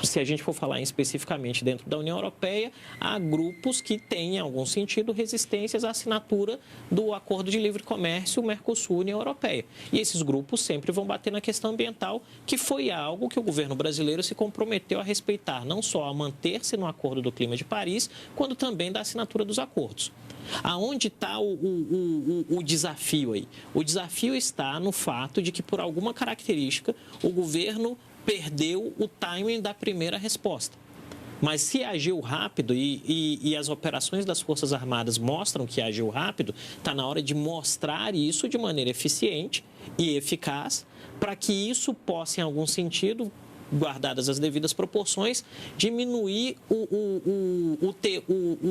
Se a gente for falar especificamente dentro da União Europeia, há grupos que têm, em algum sentido, resistências à assinatura do Acordo de Livre Comércio Mercosul-União Europeia. E esses grupos sempre vão bater na questão ambiental, que foi algo que o governo brasileiro se comprometeu a respeitar, não só a manter-se no Acordo do Clima de Paris, quanto também da assinatura dos acordos. Aonde está o desafio aí? O desafio está no fato de que, por alguma característica, o governo perdeu o timing da primeira resposta. Mas se agiu rápido e as operações das Forças Armadas mostram que agiu rápido, está na hora de mostrar isso de maneira eficiente e eficaz para que isso possa, em algum sentido, guardadas as devidas proporções, diminuir o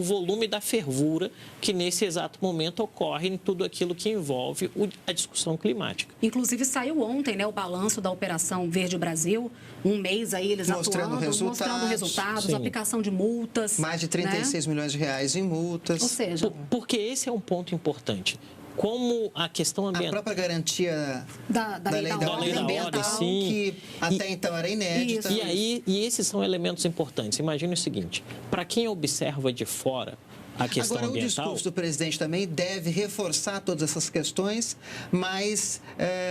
volume da fervura que nesse exato momento ocorre em tudo aquilo que envolve a discussão climática. Inclusive saiu ontem, né, o balanço da Operação Verde Brasil, um mês aí eles mostrando resultados, aplicação de multas. Mais de 36 milhões de reais em multas. Ou seja... Porque esse é um ponto importante. Como a questão ambiental... A própria garantia da lei da ordem ambiental, sim, que até então era inédita. E esses são elementos importantes. Imagine o seguinte, para quem observa de fora a questão ambiental... Agora, o discurso do presidente também deve reforçar todas essas questões, mas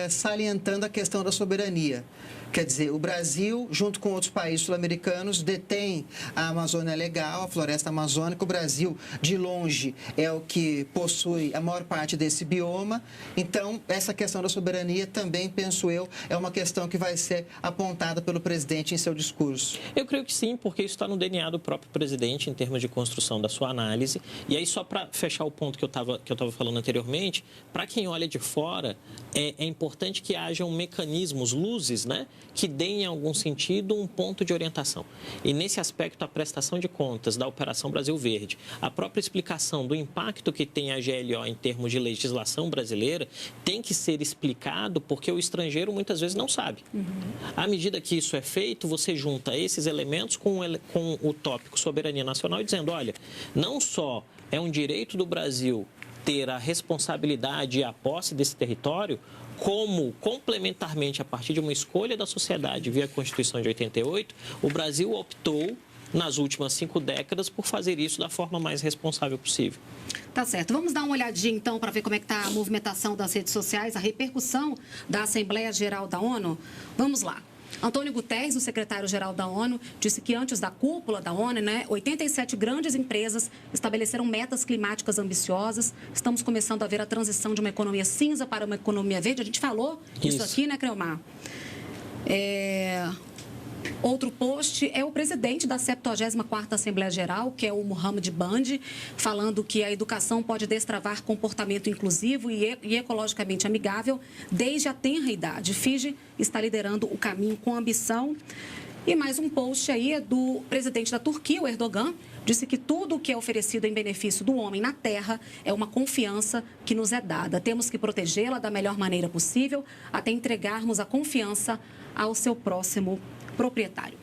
salientando a questão da soberania. Quer dizer, o Brasil, junto com outros países sul-americanos, detém a Amazônia Legal, a floresta amazônica. O Brasil, de longe, é o que possui a maior parte desse bioma. Então, essa questão da soberania também, penso eu, é uma questão que vai ser apontada pelo presidente em seu discurso. Eu creio que sim, porque isso está no DNA do próprio presidente, em termos de construção da sua análise. E aí, só para fechar o ponto que eu estava falando anteriormente, para quem olha de fora, é importante que hajam mecanismos, luzes, né, que deem, em algum sentido, um ponto de orientação. E, nesse aspecto, a prestação de contas da Operação Brasil Verde, a própria explicação do impacto que tem a GLO em termos de legislação brasileira, tem que ser explicado porque o estrangeiro, muitas vezes, não sabe. À medida que isso é feito, você junta esses elementos com o tópico soberania nacional, dizendo, olha, não só é um direito do Brasil ter a responsabilidade e a posse desse território, como, complementarmente, a partir de uma escolha da sociedade via Constituição de 88, o Brasil optou, nas últimas 5 décadas, por fazer isso da forma mais responsável possível. Tá certo. Vamos dar uma olhadinha, então, para ver como é que está a movimentação das redes sociais, a repercussão da Assembleia Geral da ONU. Vamos lá. Antônio Guterres, o secretário-geral da ONU, disse que antes da cúpula da ONU, 87 grandes empresas estabeleceram metas climáticas ambiciosas. Estamos começando a ver a transição de uma economia cinza para uma economia verde. A gente falou isso aqui, né, Creomar? Outro post é o presidente da 74ª Assembleia Geral, que é o Mohamed Bandi, falando que a educação pode destravar comportamento inclusivo e ecologicamente amigável desde a tenra idade. Fiji está liderando o caminho com ambição. E mais um post aí é do presidente da Turquia, o Erdogan, disse que tudo o que é oferecido em benefício do homem na terra é uma confiança que nos é dada. Temos que protegê-la da melhor maneira possível até entregarmos a confiança ao seu próximo proprietário.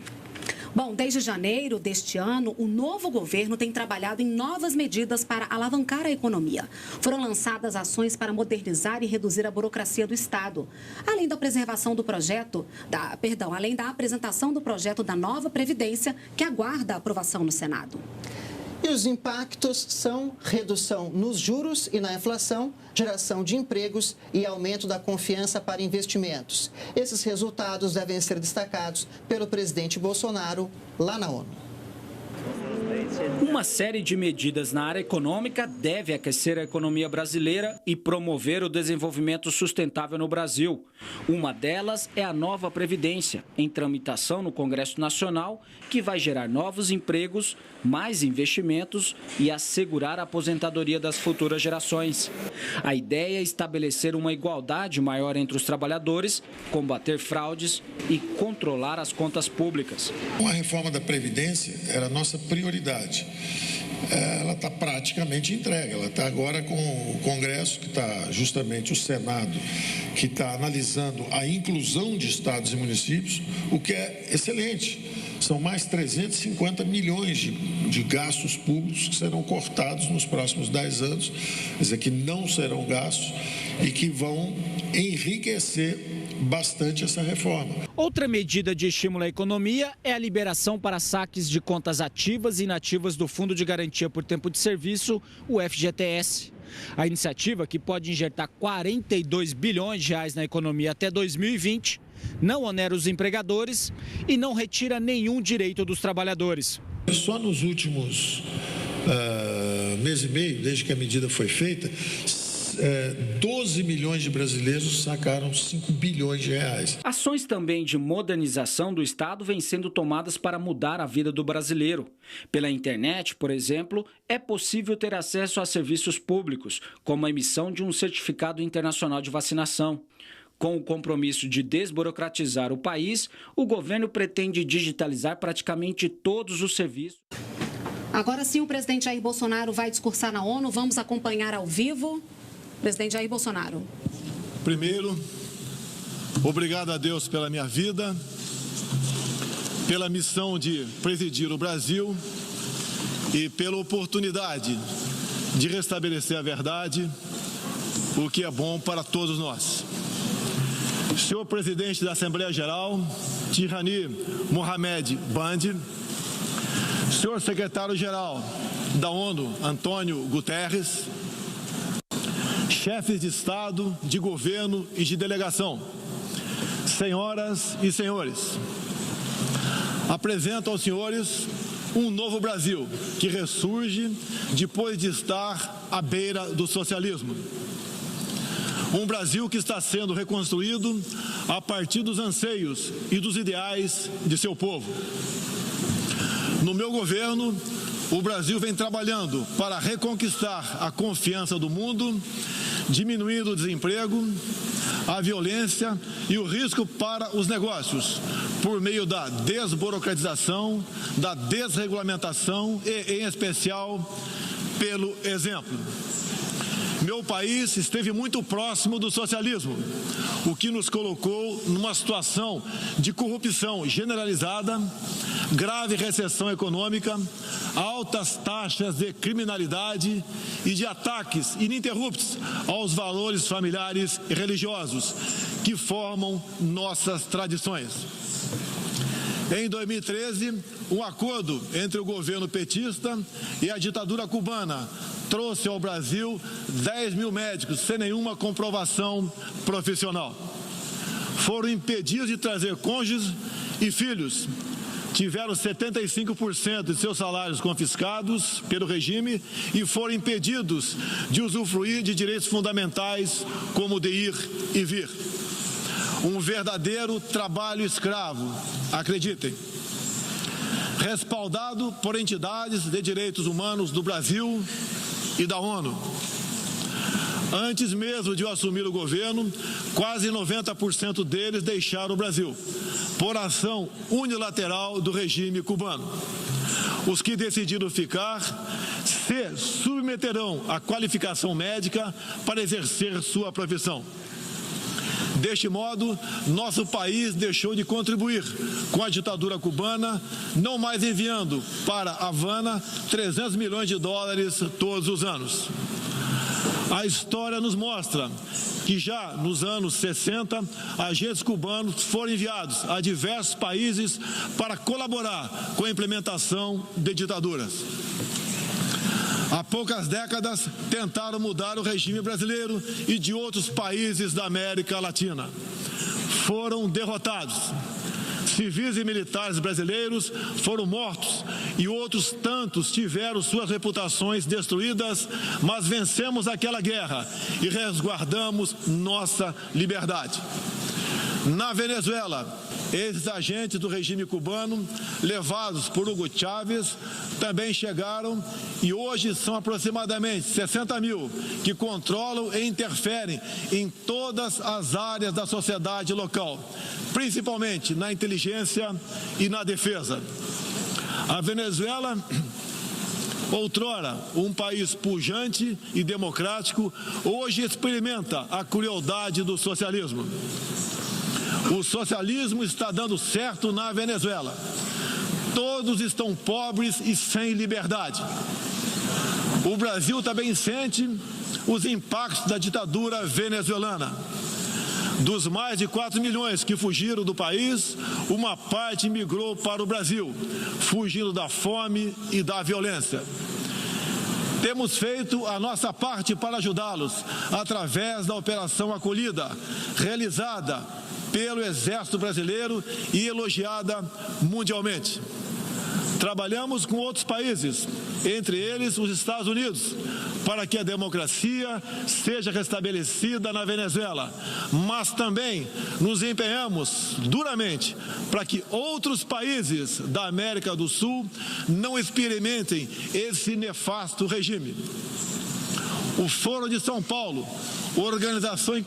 Bom, desde janeiro deste ano, o novo governo tem trabalhado em novas medidas para alavancar a economia. Foram lançadas ações para modernizar e reduzir a burocracia do Estado, além da preservação do projeto, além da apresentação do projeto da nova Previdência, que aguarda a aprovação no Senado. E os impactos são redução nos juros e na inflação, geração de empregos e aumento da confiança para investimentos. Esses resultados devem ser destacados pelo presidente Bolsonaro lá na ONU. Uma série de medidas na área econômica deve aquecer a economia brasileira e promover o desenvolvimento sustentável no Brasil. Uma delas é a nova Previdência, em tramitação no Congresso Nacional, que vai gerar novos empregos, mais investimentos e assegurar a aposentadoria das futuras gerações. A ideia é estabelecer uma igualdade maior entre os trabalhadores, combater fraudes e controlar as contas públicas. A reforma da Previdência era a nossa prioridade. Ela está praticamente entregue, ela está agora com o Congresso, que está justamente o Senado, que está analisando a inclusão de estados e municípios, o que é excelente. São mais 350 milhões de gastos públicos que serão cortados nos próximos 10 anos, quer dizer, que não serão gastos e que vão enriquecer bastante essa reforma. Outra medida de estímulo à economia é a liberação para saques de contas ativas e inativas do Fundo de Garantia por Tempo de Serviço, o FGTS. A iniciativa, que pode injetar 42 bilhões de reais na economia até 2020, não onera os empregadores e não retira nenhum direito dos trabalhadores. Só nos últimos mês e meio, desde que a medida foi feita, 12 milhões de brasileiros sacaram 5 bilhões de reais. Ações também de modernização do Estado vêm sendo tomadas para mudar a vida do brasileiro. Pela internet, por exemplo, é possível ter acesso a serviços públicos, como a emissão de um certificado internacional de vacinação. Com o compromisso de desburocratizar o país, o governo pretende digitalizar praticamente todos os serviços. Agora sim, o presidente Jair Bolsonaro vai discursar na ONU. Vamos acompanhar ao vivo. Presidente Jair Bolsonaro. Primeiro, obrigado a Deus pela minha vida, pela missão de presidir o Brasil e pela oportunidade de restabelecer a verdade, o que é bom para todos nós. Senhor presidente da Assembleia Geral, Tirani Mohamed Bandi, senhor secretário-geral da ONU, Antônio Guterres, chefes de Estado, de governo e de delegação, senhoras e senhores, apresento aos senhores um novo Brasil que ressurge depois de estar à beira do socialismo. Um Brasil que está sendo reconstruído a partir dos anseios e dos ideais de seu povo. No meu governo, o Brasil vem trabalhando para reconquistar a confiança do mundo, diminuindo o desemprego, a violência e o risco para os negócios, por meio da desburocratização, da desregulamentação e, em especial, pelo exemplo. Meu país esteve muito próximo do socialismo, o que nos colocou numa situação de corrupção generalizada, grave recessão econômica, altas taxas de criminalidade e de ataques ininterruptos aos valores familiares e religiosos que formam nossas tradições. Em 2013, um acordo entre o governo petista e a ditadura cubana trouxe ao Brasil 10 mil médicos sem nenhuma comprovação profissional. Foram impedidos de trazer cônjuges e filhos. Tiveram 75% de seus salários confiscados pelo regime e foram impedidos de usufruir de direitos fundamentais como de ir e vir. Um verdadeiro trabalho escravo, acreditem. Respaldado por entidades de direitos humanos do Brasil e da ONU. Antes mesmo de eu assumir o governo, quase 90% deles deixaram o Brasil, por ação unilateral do regime cubano. Os que decidiram ficar se submeterão à qualificação médica para exercer sua profissão. Deste modo, nosso país deixou de contribuir com a ditadura cubana, não mais enviando para Havana 300 milhões de dólares todos os anos. A história nos mostra que já nos anos 60, agentes cubanos foram enviados a diversos países para colaborar com a implementação de ditaduras. Há poucas décadas, tentaram mudar o regime brasileiro e de outros países da América Latina. Foram derrotados. Civis e militares brasileiros foram mortos e outros tantos tiveram suas reputações destruídas, mas vencemos aquela guerra e resguardamos nossa liberdade. Na Venezuela, esses agentes do regime cubano, levados por Hugo Chávez, também chegaram e hoje são aproximadamente 60 mil que controlam e interferem em todas as áreas da sociedade local, principalmente na inteligência e na defesa. A Venezuela, outrora um país pujante e democrático, hoje experimenta a crueldade do socialismo. O socialismo está dando certo na Venezuela. Todos estão pobres e sem liberdade. O Brasil também sente os impactos da ditadura venezuelana. Dos mais de 4 milhões que fugiram do país, uma parte migrou para o Brasil, fugindo da fome e da violência. Temos feito a nossa parte para ajudá-los através da Operação Acolhida, realizada pelo Exército Brasileiro e elogiada mundialmente. Trabalhamos com outros países, entre eles os Estados Unidos, para que a democracia seja restabelecida na Venezuela, mas também nos empenhamos duramente para que outros países da América do Sul não experimentem esse nefasto regime. O Foro de São Paulo, organização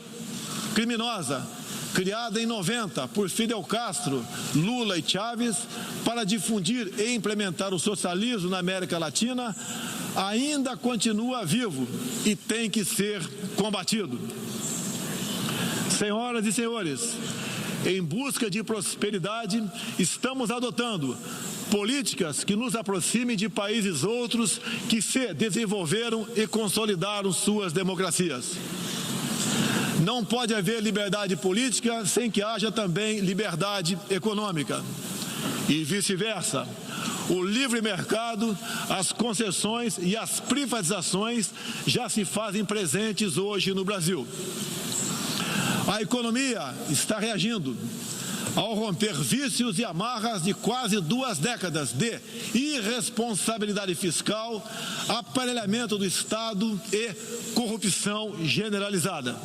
criminosa criada em 90 por Fidel Castro, Lula e Chávez para difundir e implementar o socialismo na América Latina, ainda continua vivo e tem que ser combatido. Senhoras e senhores, em busca de prosperidade, estamos adotando políticas que nos aproximem de países outros que se desenvolveram e consolidaram suas democracias. Não pode haver liberdade política sem que haja também liberdade econômica. E vice-versa. O livre mercado, as concessões e as privatizações já se fazem presentes hoje no Brasil. A economia está reagindo ao romper vícios e amarras de quase 2 décadas de irresponsabilidade fiscal, aparelhamento do Estado e corrupção generalizada.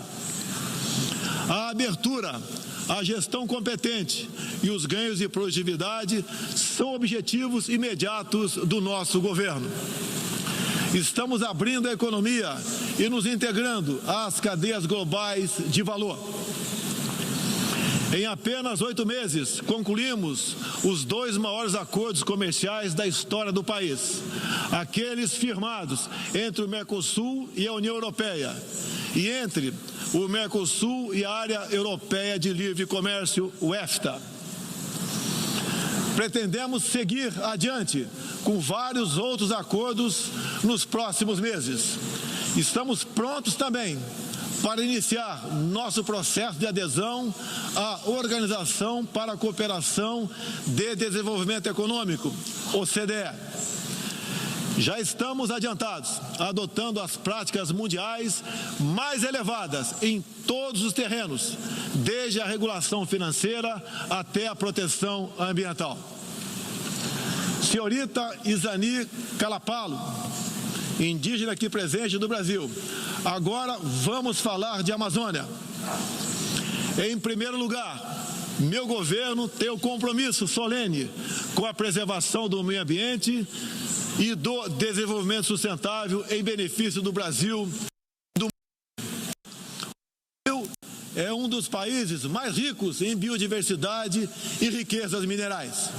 A abertura, a gestão competente e os ganhos de produtividade são objetivos imediatos do nosso governo. Estamos abrindo a economia e nos integrando às cadeias globais de valor. Em apenas 8 meses, concluímos os 2 maiores acordos comerciais da história do país. Aqueles firmados entre o Mercosul e a União Europeia e entre o Mercosul e a Área Europeia de Livre Comércio, o EFTA. Pretendemos seguir adiante com vários outros acordos nos próximos meses. Estamos prontos também para iniciar nosso processo de adesão à Organização para a Cooperação de Desenvolvimento Econômico, OCDE. Já estamos adiantados, adotando as práticas mundiais mais elevadas em todos os terrenos, desde a regulação financeira até a proteção ambiental. Senhorita Izani Calapalo, indígena aqui presente do Brasil, agora vamos falar de Amazônia. Em primeiro lugar, meu governo tem o compromisso solene com a preservação do meio ambiente e do desenvolvimento sustentável em benefício do Brasil. O Brasil é um dos países mais ricos em biodiversidade e riquezas minerais.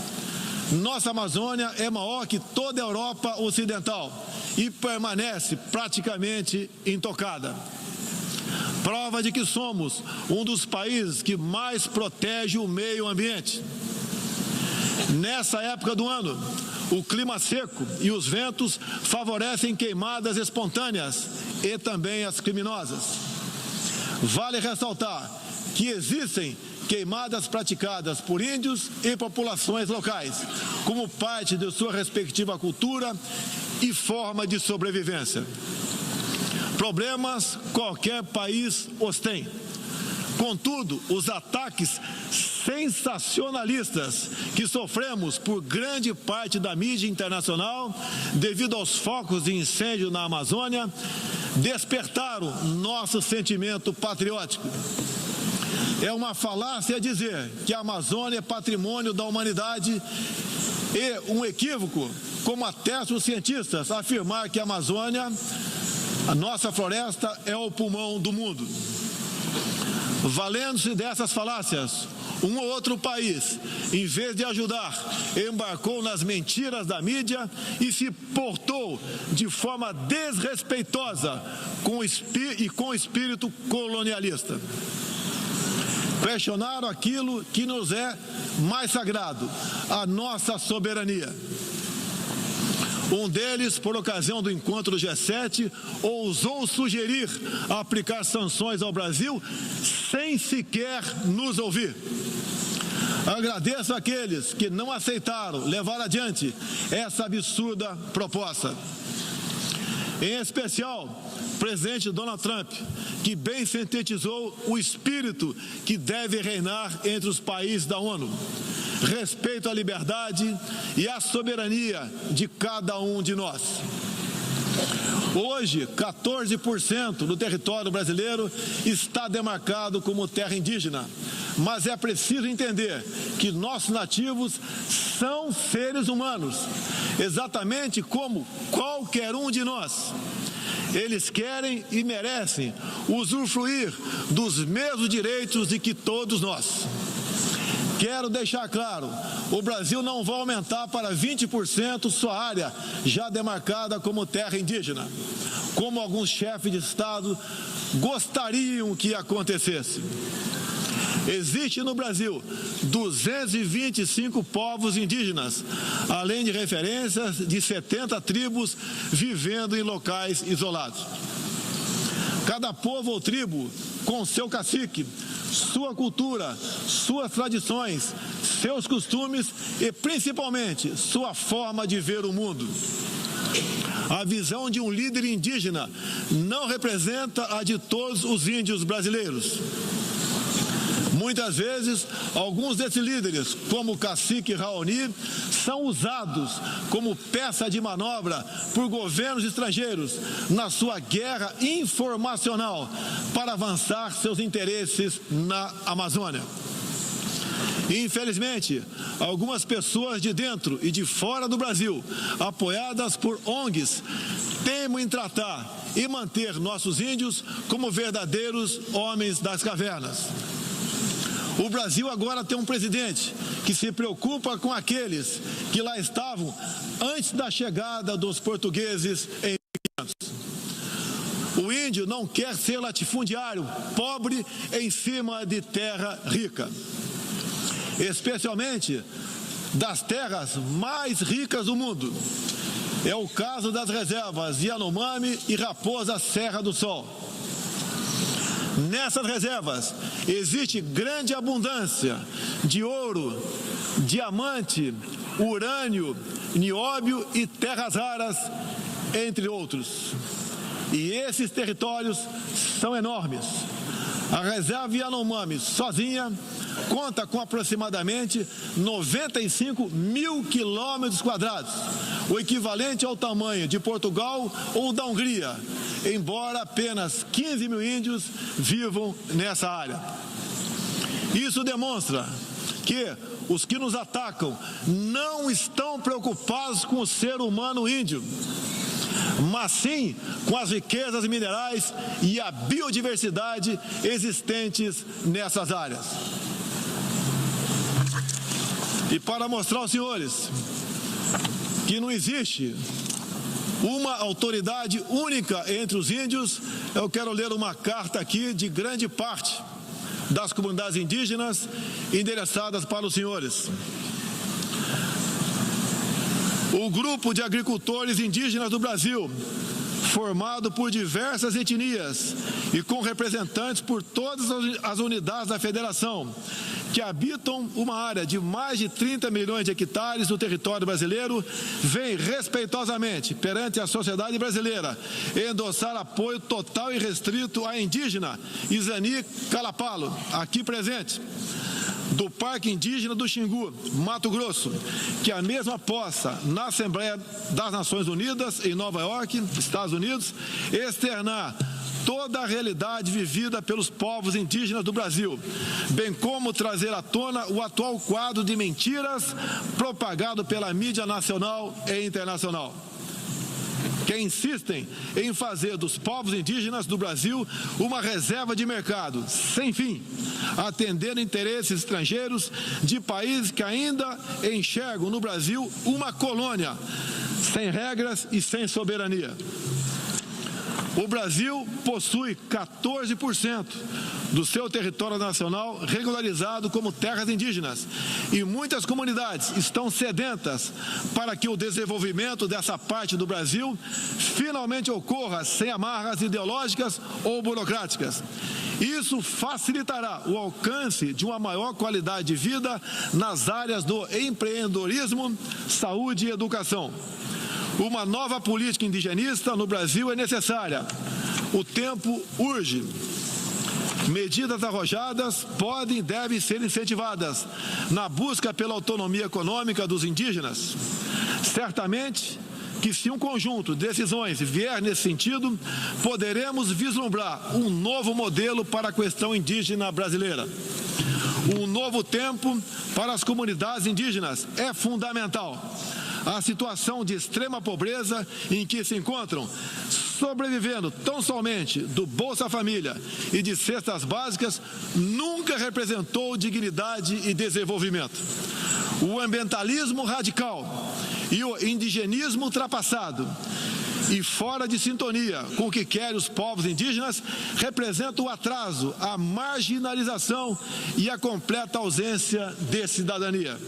Nossa Amazônia é maior que toda a Europa Ocidental e permanece praticamente intocada. Prova de que somos um dos países que mais protege o meio ambiente. Nessa época do ano, o clima seco e os ventos favorecem queimadas espontâneas e também as criminosas. Vale ressaltar que existem queimadas praticadas por índios e populações locais, como parte de sua respectiva cultura e forma de sobrevivência. Problemas qualquer país os tem. Contudo, os ataques sensacionalistas que sofremos por grande parte da mídia internacional, devido aos focos de incêndio na Amazônia, despertaram nosso sentimento patriótico. É uma falácia dizer que a Amazônia é patrimônio da humanidade e um equívoco, como atestam os cientistas, afirmar que a Amazônia, a nossa floresta, é o pulmão do mundo. Valendo-se dessas falácias, um ou outro país, em vez de ajudar, embarcou nas mentiras da mídia e se portou de forma desrespeitosa com espírito colonialista. Questionaram aquilo que nos é mais sagrado, a nossa soberania. Um deles, por ocasião do encontro do G7, ousou sugerir aplicar sanções ao Brasil sem sequer nos ouvir. Agradeço àqueles que não aceitaram levar adiante essa absurda proposta. Em especial, o presidente Donald Trump, que bem sintetizou o espírito que deve reinar entre os países da ONU. Respeito à liberdade e à soberania de cada um de nós. Hoje, 14% do território brasileiro está demarcado como terra indígena. Mas é preciso entender que nossos nativos são seres humanos, exatamente como qualquer um de nós. Eles querem e merecem usufruir dos mesmos direitos de que todos nós. Quero deixar claro, o Brasil não vai aumentar para 20% sua área já demarcada como terra indígena, como alguns chefes de Estado gostariam que acontecesse. Existe no Brasil 225 povos indígenas, além de referências de 70 tribos vivendo em locais isolados. Cada povo ou tribo, com seu cacique, sua cultura, suas tradições, seus costumes e, principalmente, sua forma de ver o mundo. A visão de um líder indígena não representa a de todos os índios brasileiros. Muitas vezes, alguns desses líderes, como o cacique Raoni, são usados como peça de manobra por governos estrangeiros na sua guerra informacional para avançar seus interesses na Amazônia. Infelizmente, algumas pessoas de dentro e de fora do Brasil, apoiadas por ONGs, teimam em tratar e manter nossos índios como verdadeiros homens das cavernas. O Brasil agora tem um presidente que se preocupa com aqueles que lá estavam antes da chegada dos portugueses em 1500. O índio não quer ser latifundiário, pobre em cima de terra rica, especialmente das terras mais ricas do mundo. É o caso das reservas Yanomami e Raposa Serra do Sol. Nessas reservas existe grande abundância de ouro, diamante, urânio, nióbio e terras raras, entre outros. E esses territórios são enormes. A reserva Yanomami sozinha conta com aproximadamente 95 mil quilômetros quadrados, o equivalente ao tamanho de Portugal ou da Hungria, embora apenas 15 mil índios vivam nessa área. Isso demonstra que os que nos atacam não estão preocupados com o ser humano índio, mas sim com as riquezas minerais e a biodiversidade existentes nessas áreas. E para mostrar aos senhores que não existe uma autoridade única entre os índios, eu quero ler uma carta aqui de grande parte das comunidades indígenas endereçadas para os senhores. O grupo de agricultores indígenas do Brasil, formado por diversas etnias e com representantes por todas as unidades da federação, que habitam uma área de mais de 30 milhões de hectares do território brasileiro, vem respeitosamente perante a sociedade brasileira endossar apoio total e restrito à indígena Izani Calapalo, aqui presente, do Parque Indígena do Xingu, Mato Grosso, que a mesma possa, na Assembleia das Nações Unidas, em Nova York, Estados Unidos, externar toda a realidade vivida pelos povos indígenas do Brasil, bem como trazer à tona o atual quadro de mentiras propagado pela mídia nacional e internacional, que insistem em fazer dos povos indígenas do Brasil uma reserva de mercado sem fim, atendendo interesses estrangeiros de países que ainda enxergam no Brasil uma colônia, sem regras e sem soberania. O Brasil possui 14% do seu território nacional regularizado como terras indígenas e muitas comunidades estão sedentas para que o desenvolvimento dessa parte do Brasil finalmente ocorra sem amarras ideológicas ou burocráticas. Isso facilitará o alcance de uma maior qualidade de vida nas áreas do empreendedorismo, saúde e educação. Uma nova política indigenista no Brasil é necessária. O tempo urge. Medidas arrojadas podem e devem ser incentivadas na busca pela autonomia econômica dos indígenas. Certamente que, se um conjunto de decisões vier nesse sentido, poderemos vislumbrar um novo modelo para a questão indígena brasileira. Um novo tempo para as comunidades indígenas é fundamental. A situação de extrema pobreza em que se encontram, sobrevivendo tão somente do Bolsa Família e de cestas básicas, nunca representou dignidade e desenvolvimento. O ambientalismo radical e o indigenismo ultrapassado e fora de sintonia com o que querem os povos indígenas representam o atraso, a marginalização e a completa ausência de cidadania.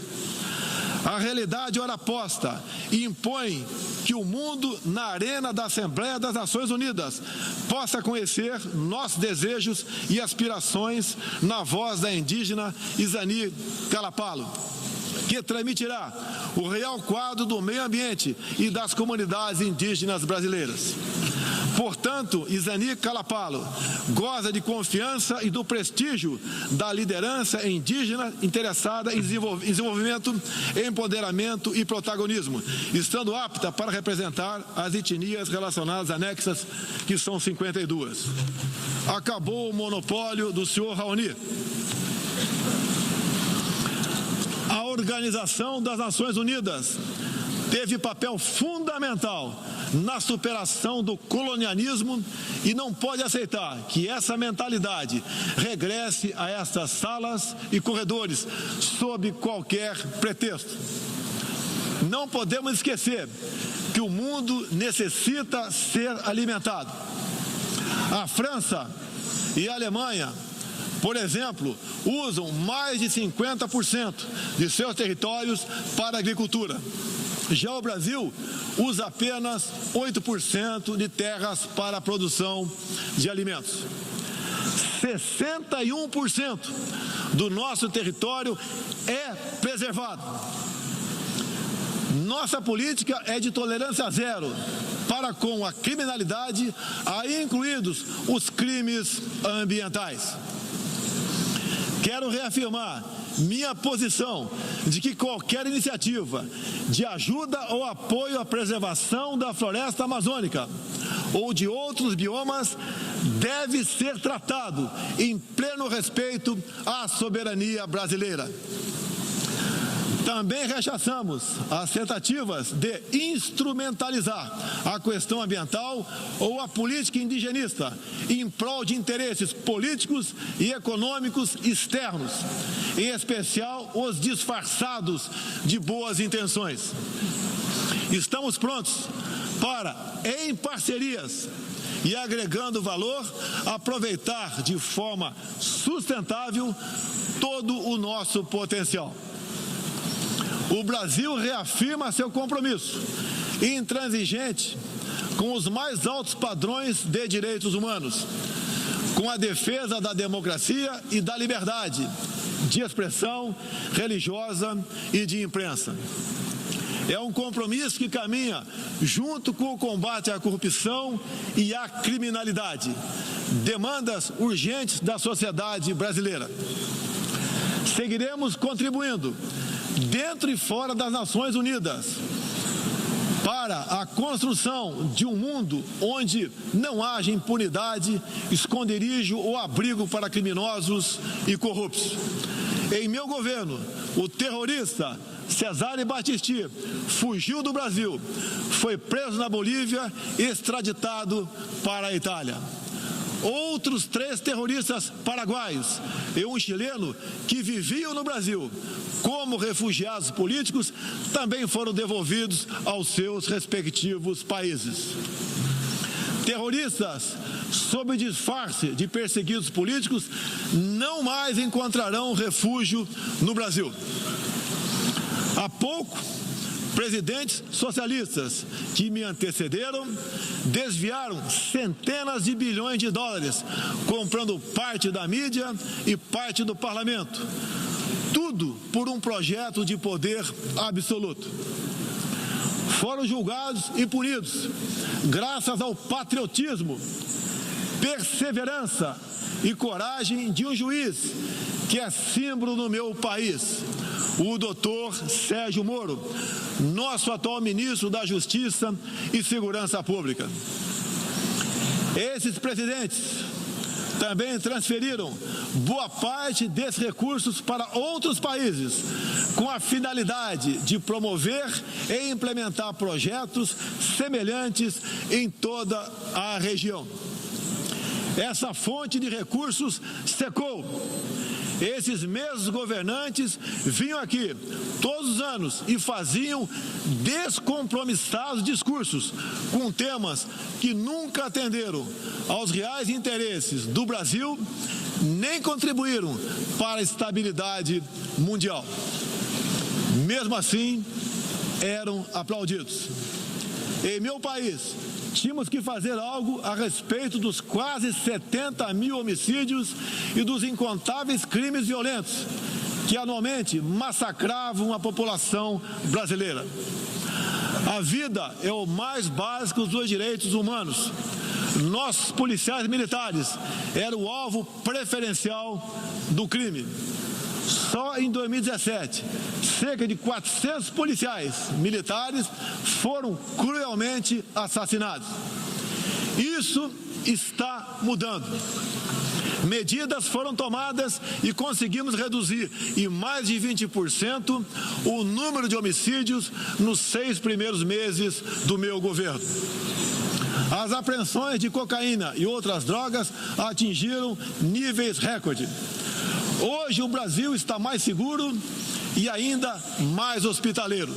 A realidade ora posta impõe que o mundo, na arena da Assembleia das Nações Unidas, possa conhecer nossos desejos e aspirações na voz da indígena Izani Kalapalo, que transmitirá o real quadro do meio ambiente e das comunidades indígenas brasileiras. Portanto, Izani Kalapalo goza de confiança e do prestígio da liderança indígena interessada em desenvolvimento, empoderamento e protagonismo, estando apta para representar as etnias relacionadas anexas, que são 52. Acabou o monopólio do senhor Raoni. A Organização das Nações Unidas teve papel fundamental na superação do colonialismo e não pode aceitar que essa mentalidade regresse a estas salas e corredores sob qualquer pretexto. Não podemos esquecer que o mundo necessita ser alimentado. A França e a Alemanha, por exemplo, usam mais de 50% de seus territórios para a agricultura. Já o Brasil usa apenas 8% de terras para a produção de alimentos. 61% do nosso território é preservado. Nossa política é de tolerância zero para com a criminalidade, aí incluídos os crimes ambientais. Quero reafirmar minha posição de que qualquer iniciativa de ajuda ou apoio à preservação da floresta amazônica ou de outros biomas deve ser tratado em pleno respeito à soberania brasileira. Também rechaçamos as tentativas de instrumentalizar a questão ambiental ou a política indigenista em prol de interesses políticos e econômicos externos, em especial os disfarçados de boas intenções. Estamos prontos para, em parcerias e agregando valor, aproveitar de forma sustentável todo o nosso potencial. O Brasil reafirma seu compromisso intransigente com os mais altos padrões de direitos humanos, com a defesa da democracia e da liberdade de expressão religiosa e de imprensa. É um compromisso que caminha junto com o combate à corrupção e à criminalidade, demandas urgentes da sociedade brasileira. Seguiremos contribuindo dentro e fora das Nações Unidas para a construção de um mundo onde não haja impunidade, esconderijo ou abrigo para criminosos e corruptos. Em meu governo, o terrorista Cesare Battisti fugiu do Brasil, foi preso na Bolívia e extraditado para a Itália. Outros 3 terroristas paraguaios e um chileno que viviam no Brasil como refugiados políticos também foram devolvidos aos seus respectivos países. Terroristas, sob disfarce de perseguidos políticos, não mais encontrarão refúgio no Brasil. Há pouco, presidentes socialistas que me antecederam desviaram centenas de bilhões de dólares, comprando parte da mídia e parte do parlamento. Tudo por um projeto de poder absoluto. Foram julgados e punidos graças ao patriotismo, perseverança e coragem de um juiz que é símbolo no meu país. o doutor Sérgio Moro, nosso atual ministro da Justiça e Segurança Pública. Esses presidentes também transferiram boa parte desses recursos para outros países, com a finalidade de promover e implementar projetos semelhantes em toda a região. Essa fonte de recursos secou. Esses mesmos governantes vinham aqui todos os anos e faziam descompromissados discursos com temas que nunca atenderam aos reais interesses do Brasil, nem contribuíram para a estabilidade mundial. Mesmo assim, eram aplaudidos. Em meu país, tínhamos que fazer algo a respeito dos quase 70 mil homicídios e dos incontáveis crimes violentos que anualmente massacravam a população brasileira. A vida é o mais básico dos direitos humanos. Nossos policiais militares eram o alvo preferencial do crime. Só em 2017, cerca de 400 policiais militares foram cruelmente assassinados. Isso está mudando. Medidas foram tomadas e conseguimos reduzir em mais de 20% o número de homicídios nos 6 primeiros meses do meu governo. As apreensões de cocaína e outras drogas atingiram níveis recorde. Hoje o Brasil está mais seguro e ainda mais hospitaleiro.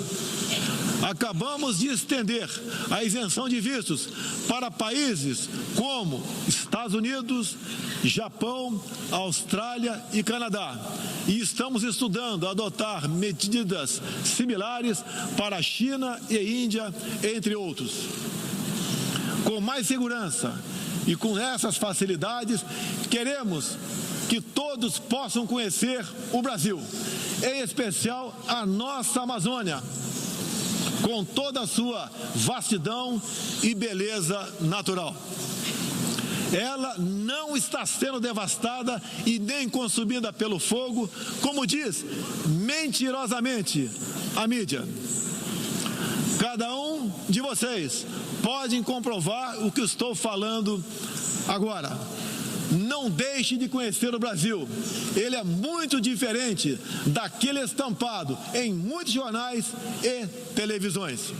Acabamos de estender a isenção de vistos para países como Estados Unidos, Japão, Austrália e Canadá. E estamos estudando adotar medidas similares para a China e Índia, entre outros. Com mais segurança e com essas facilidades, queremos que todos possam conhecer o Brasil, em especial a nossa Amazônia, com toda a sua vastidão e beleza natural. Ela não está sendo devastada e nem consumida pelo fogo, como diz mentirosamente a mídia. Cada um de vocês pode comprovar o que estou falando agora. Não deixe de conhecer o Brasil. Ele é muito diferente daquele estampado em muitos jornais e televisões.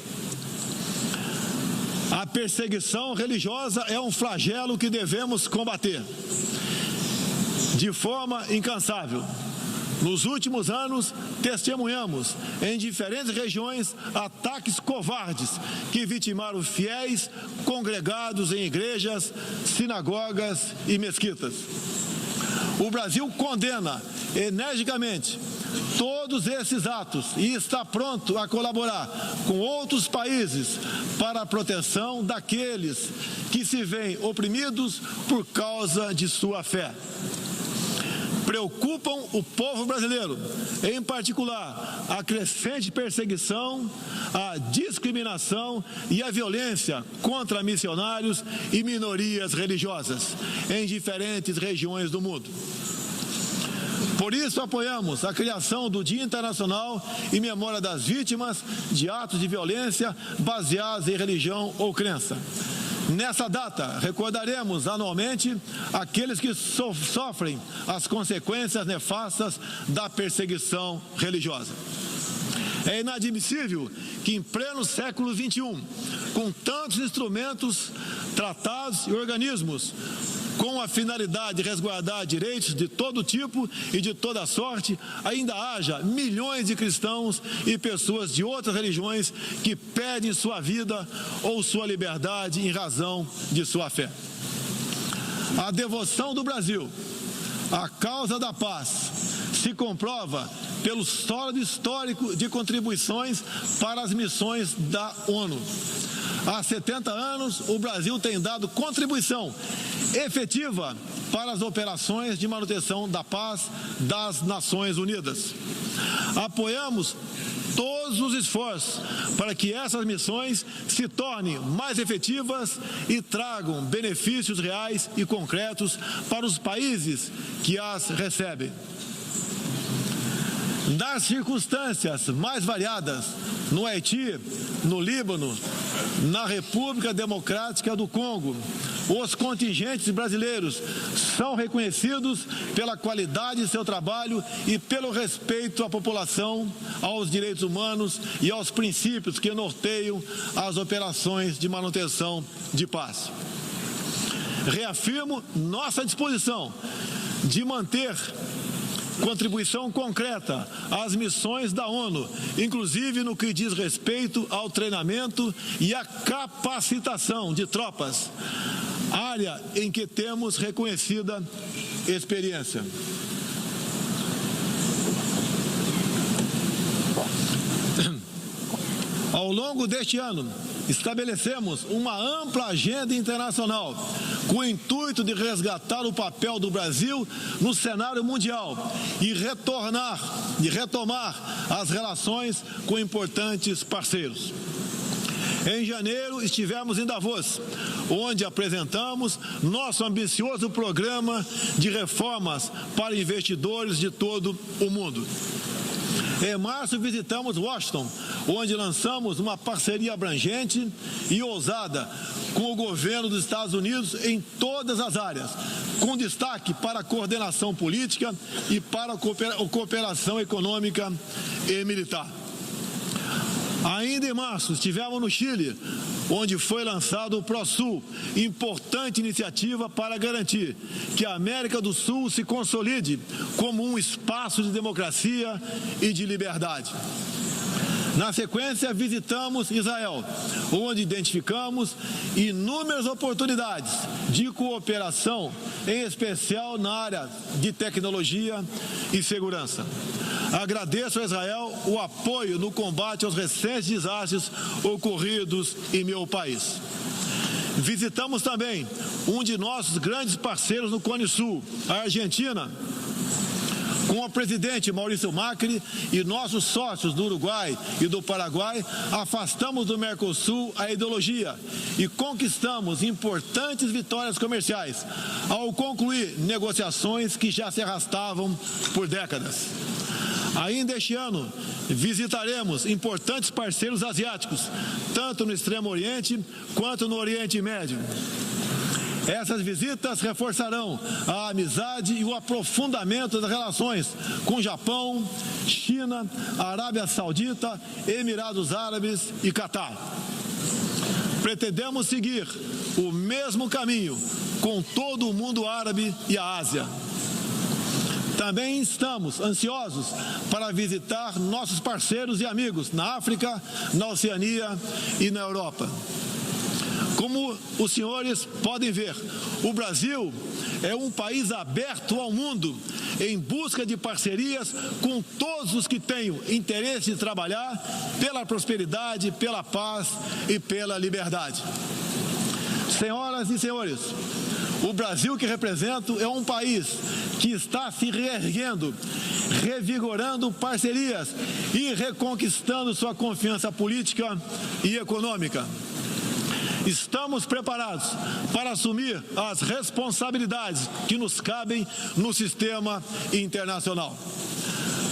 A perseguição religiosa é um flagelo que devemos combater de forma incansável. Nos últimos anos, testemunhamos em diferentes regiões ataques covardes que vitimaram fiéis congregados em igrejas, sinagogas e mesquitas. O Brasil condena energicamente todos esses atos e está pronto a colaborar com outros países para a proteção daqueles que se veem oprimidos por causa de sua fé. Preocupam o povo brasileiro, em particular a crescente perseguição, a discriminação e a violência contra missionários e minorias religiosas em diferentes regiões do mundo. Por isso, apoiamos a criação do Dia Internacional em memória das vítimas de atos de violência baseados em religião ou crença. Nessa data, recordaremos anualmente aqueles que sofrem as consequências nefastas da perseguição religiosa. É inadmissível que em pleno século XXI, com tantos instrumentos, tratados e organismos com a finalidade de resguardar direitos de todo tipo e de toda sorte, ainda haja milhões de cristãos e pessoas de outras religiões que perdem sua vida ou sua liberdade em razão de sua fé. A devoção do Brasil à causa da paz se comprova pelo sólido histórico de contribuições para as missões da ONU. Há 70 anos, o Brasil tem dado contribuição efetiva para as operações de manutenção da paz das Nações Unidas. Apoiamos todos os esforços para que essas missões se tornem mais efetivas e tragam benefícios reais e concretos para os países que as recebem. Nas circunstâncias mais variadas, no Haiti, no Líbano, na República Democrática do Congo, os contingentes brasileiros são reconhecidos pela qualidade de seu trabalho e pelo respeito à população, aos direitos humanos e aos princípios que norteiam as operações de manutenção de paz. Reafirmo nossa disposição de manter contribuição concreta às missões da ONU, inclusive no que diz respeito ao treinamento e à capacitação de tropas, área em que temos reconhecida experiência. Ao longo deste ano, estabelecemos uma ampla agenda internacional com o intuito de resgatar o papel do Brasil no cenário mundial e retomar as relações com importantes parceiros. Em janeiro, estivemos em Davos, onde apresentamos nosso ambicioso programa de reformas para investidores de todo o mundo. Em março, visitamos Washington, onde lançamos uma parceria abrangente e ousada com o governo dos Estados Unidos em todas as áreas, com destaque para a coordenação política e para a cooperação econômica e militar. Ainda em março, estivemos no Chile, onde foi lançado o ProSul, importante iniciativa para garantir que a América do Sul se consolide como um espaço de democracia e de liberdade. Na sequência, visitamos Israel, onde identificamos inúmeras oportunidades de cooperação, em especial na área de tecnologia e segurança. Agradeço a Israel o apoio no combate aos recentes desastres ocorridos em meu país. Visitamos também um de nossos grandes parceiros no Cone Sul, a Argentina, com o presidente Maurício Macri e nossos sócios do Uruguai e do Paraguai, afastamos do Mercosul a ideologia e conquistamos importantes vitórias comerciais ao concluir negociações que já se arrastavam por décadas. Ainda este ano, visitaremos importantes parceiros asiáticos, tanto no Extremo Oriente quanto no Oriente Médio. Essas visitas reforçarão a amizade e o aprofundamento das relações com Japão, China, Arábia Saudita, Emirados Árabes e Catar. Pretendemos seguir o mesmo caminho com todo o mundo árabe e a Ásia. Também estamos ansiosos para visitar nossos parceiros e amigos na África, na Oceania e na Europa. Como os senhores podem ver, o Brasil é um país aberto ao mundo em busca de parcerias com todos os que tenham interesse de trabalhar pela prosperidade, pela paz e pela liberdade. Senhoras e senhores, o Brasil que represento é um país que está se reerguendo, revigorando parcerias e reconquistando sua confiança política e econômica. Estamos preparados para assumir as responsabilidades que nos cabem no sistema internacional.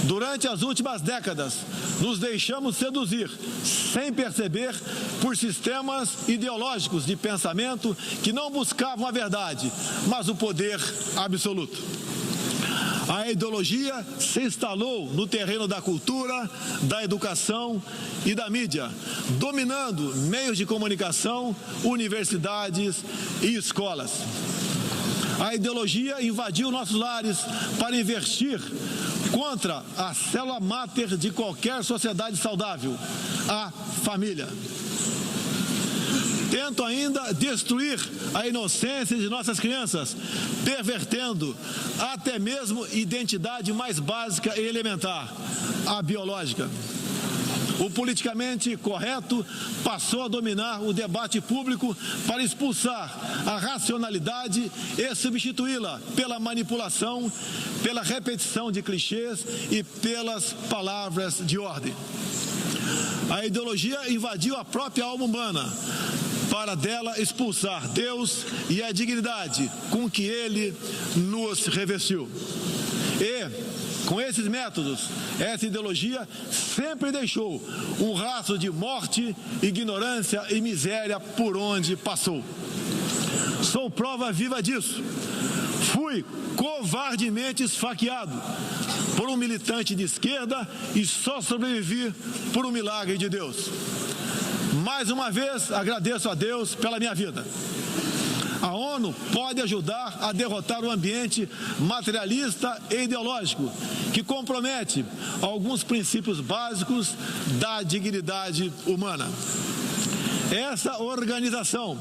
Durante as últimas décadas, nos deixamos seduzir, sem perceber, por sistemas ideológicos de pensamento que não buscavam a verdade, mas o poder absoluto. A ideologia se instalou no terreno da cultura, da educação e da mídia, dominando meios de comunicação, universidades e escolas. A ideologia invadiu nossos lares para investir contra a célula máter de qualquer sociedade saudável, a família. Tento ainda destruir a inocência de nossas crianças, pervertendo até mesmo identidade mais básica e elementar, a biológica. O politicamente correto passou a dominar o debate público para expulsar a racionalidade e substituí-la pela manipulação, pela repetição de clichês e pelas palavras de ordem. A ideologia invadiu a própria alma humana, para dela expulsar Deus e a dignidade com que Ele nos revestiu. E, com esses métodos, essa ideologia sempre deixou um rastro de morte, ignorância e miséria por onde passou. Sou prova viva disso. Fui covardemente esfaqueado por um militante de esquerda e só sobrevivi por um milagre de Deus. Mais uma vez, agradeço a Deus pela minha vida. A ONU pode ajudar a derrotar o ambiente materialista e ideológico que compromete alguns princípios básicos da dignidade humana. Essa organização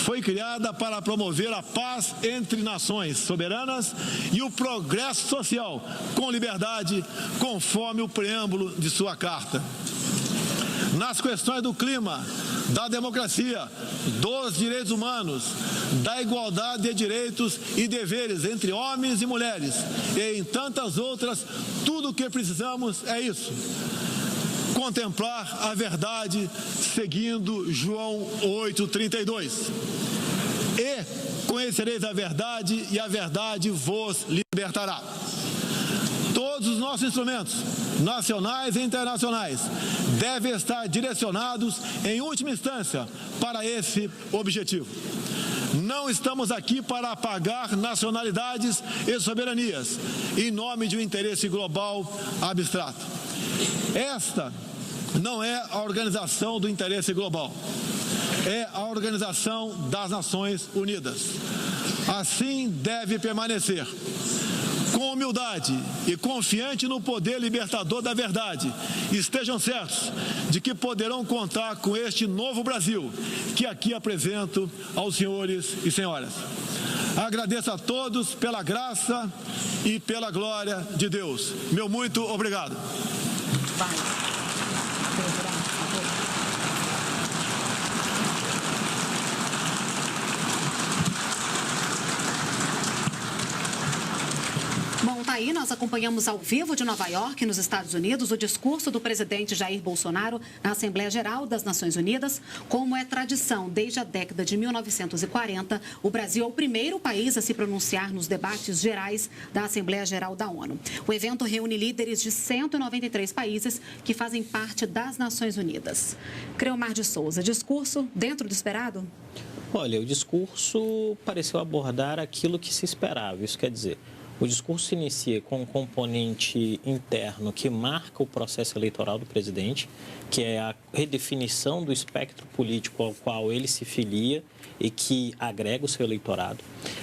foi criada para promover a paz entre nações soberanas e o progresso social com liberdade, conforme o preâmbulo de sua carta. Nas questões do clima, da democracia, dos direitos humanos, da igualdade de direitos e deveres entre homens e mulheres e em tantas outras, tudo o que precisamos é isso: contemplar a verdade seguindo João 8,32. E conhecereis a verdade e a verdade vos libertará. Todos os nossos instrumentos, nacionais e internacionais, devem estar direcionados, em última instância, para esse objetivo. Não estamos aqui para apagar nacionalidades e soberanias, em nome de um interesse global abstrato. Esta não é a organização do interesse global, é a Organização das Nações Unidas. Assim deve permanecer. Com humildade e confiante no poder libertador da verdade, estejam certos de que poderão contar com este novo Brasil que aqui apresento aos senhores e senhoras. Agradeço a todos pela graça e pela glória de Deus. Meu muito obrigado. Aí nós acompanhamos ao vivo de Nova York, nos Estados Unidos, o discurso do presidente Jair Bolsonaro na Assembleia Geral das Nações Unidas. Como é tradição desde a década de 1940, o Brasil é o primeiro país a se pronunciar nos debates gerais da Assembleia Geral da ONU. O evento reúne líderes de 193 países que fazem parte das Nações Unidas. Creomar de Souza, discurso dentro do esperado? Olha, o discurso pareceu abordar aquilo que se esperava, isso quer dizer... O discurso se inicia com um componente interno que marca o processo eleitoral do presidente, que é a redefinição do espectro político ao qual ele se filia e que agrega o seu eleitorado.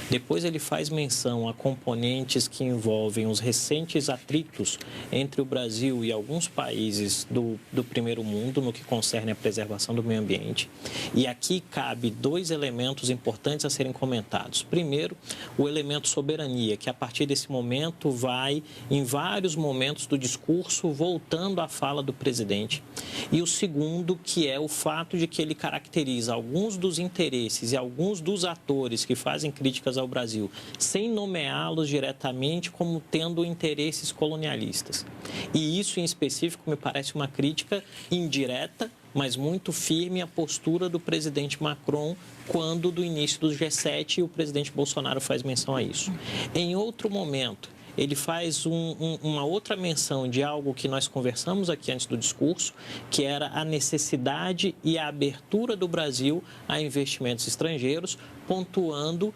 Depois ele faz menção a componentes que envolvem os recentes atritos entre o Brasil e alguns países do primeiro mundo no que concerne a preservação do meio ambiente. E aqui cabe dois elementos importantes a serem comentados. Primeiro, o elemento soberania, que a partir desse momento vai, em vários momentos do discurso, voltando à fala do presidente. E o segundo, que é o fato de que ele caracteriza alguns dos interesses e alguns dos atores que fazem críticas ao Brasil, sem nomeá-los diretamente como tendo interesses colonialistas. E isso, em específico, me parece uma crítica indireta, mas muito firme à postura do presidente Macron quando, do início do G7, o presidente Bolsonaro faz menção a isso. Em outro momento, ele faz uma outra menção de algo que nós conversamos aqui antes do discurso, que era a necessidade e a abertura do Brasil a investimentos estrangeiros, pontuando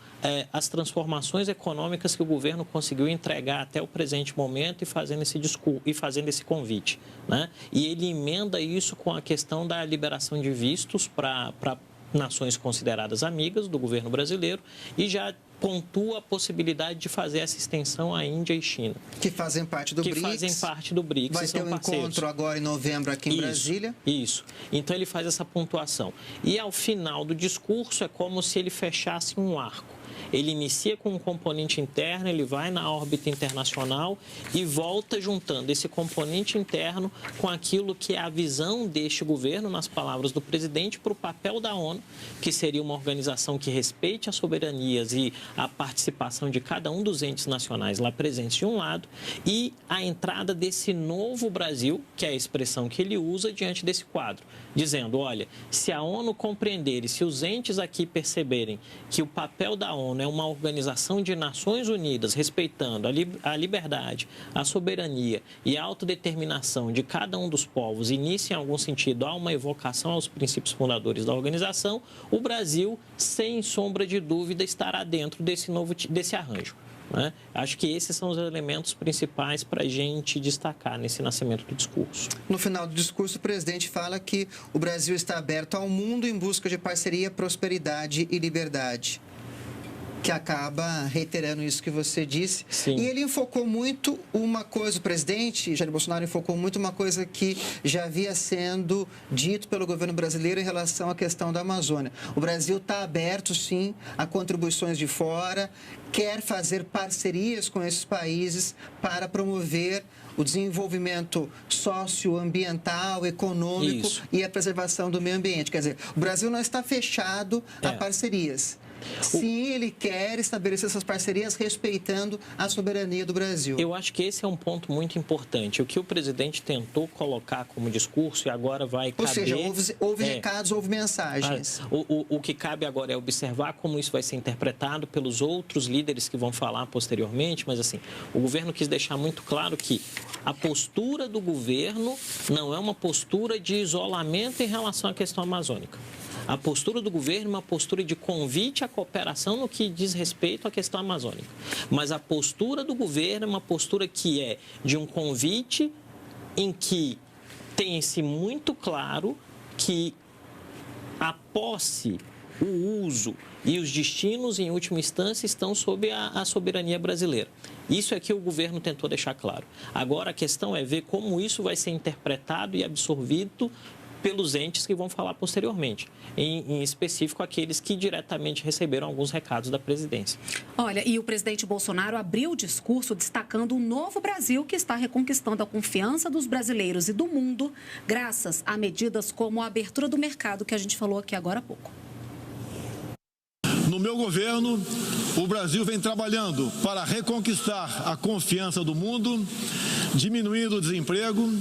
as transformações econômicas que o governo conseguiu entregar até o presente momento e fazendo esse discurso e fazendo esse convite, né? E ele emenda isso com a questão da liberação de vistos para nações consideradas amigas do governo brasileiro e já pontua a possibilidade de fazer essa extensão à Índia e China. Que fazem parte do BRICS. Que fazem parte do BRICS. Vai ter um encontro agora em novembro aqui em Brasília. Isso. Então ele faz essa pontuação. E ao final do discurso é como se ele fechasse um arco. Ele inicia com um componente interno, ele vai na órbita internacional e volta juntando esse componente interno com aquilo que é a visão deste governo, nas palavras do presidente, para o papel da ONU, que seria uma organização que respeite as soberanias e a participação de cada um dos entes nacionais lá presentes de um lado, e a entrada desse novo Brasil, que é a expressão que ele usa diante desse quadro, dizendo, olha, se a ONU compreender e se os entes aqui perceberem que o papel da ONU ONU é uma organização de Nações Unidas respeitando a liberdade, a soberania e a autodeterminação de cada um dos povos, inicia em algum sentido há uma evocação aos princípios fundadores da organização, o Brasil, sem sombra de dúvida, estará dentro desse arranjo. Né? Acho que esses são os elementos principais para a gente destacar nesse nascimento do discurso. No final do discurso, o presidente fala que o Brasil está aberto ao mundo em busca de parceria, prosperidade e liberdade, que acaba reiterando isso que você disse. Sim. E ele enfocou muito uma coisa, o presidente Jair Bolsonaro enfocou muito uma coisa que já havia sendo dito pelo governo brasileiro em relação à questão da Amazônia. O Brasil está aberto, sim, a contribuições de fora, quer fazer parcerias com esses países para promover o desenvolvimento socioambiental, econômico e a preservação do meio ambiente. Quer dizer, o Brasil não está fechado a parcerias. Sim, ele quer estabelecer essas parcerias respeitando a soberania do Brasil. Eu acho que esse é um ponto muito importante. O que o presidente tentou colocar como discurso e agora vai caber... Ou seja, houve recados, houve mensagens. O que cabe agora é observar como isso vai ser interpretado pelos outros líderes que vão falar posteriormente, mas assim, o governo quis deixar muito claro que a postura do governo não é uma postura de isolamento em relação à questão amazônica. A postura do governo é uma postura de convite à cooperação no que diz respeito à questão amazônica. Mas a postura do governo é uma postura que é de um convite em que tem-se muito claro que a posse, o uso e os destinos, em última instância, estão sob a soberania brasileira. Isso é que o governo tentou deixar claro. Agora, a questão é ver como isso vai ser interpretado e absorvido pelos entes que vão falar posteriormente, em específico aqueles que diretamente receberam alguns recados da presidência. Olha, e o presidente Bolsonaro abriu o discurso destacando o novo Brasil que está reconquistando a confiança dos brasileiros e do mundo, graças a medidas como a abertura do mercado que a gente falou aqui agora há pouco. No meu governo, o Brasil vem trabalhando para reconquistar a confiança do mundo, diminuindo o desemprego,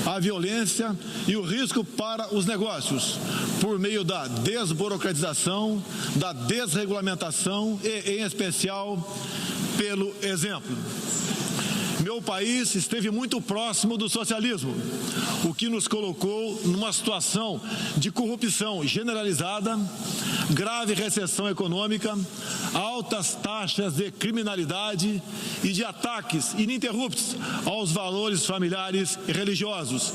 a violência e o risco para os negócios, por meio da desburocratização, da desregulamentação e, em especial, pelo exemplo. Meu país esteve muito próximo do socialismo, o que nos colocou numa situação de corrupção generalizada, grave recessão econômica, altas taxas de criminalidade e de ataques ininterruptos aos valores familiares e religiosos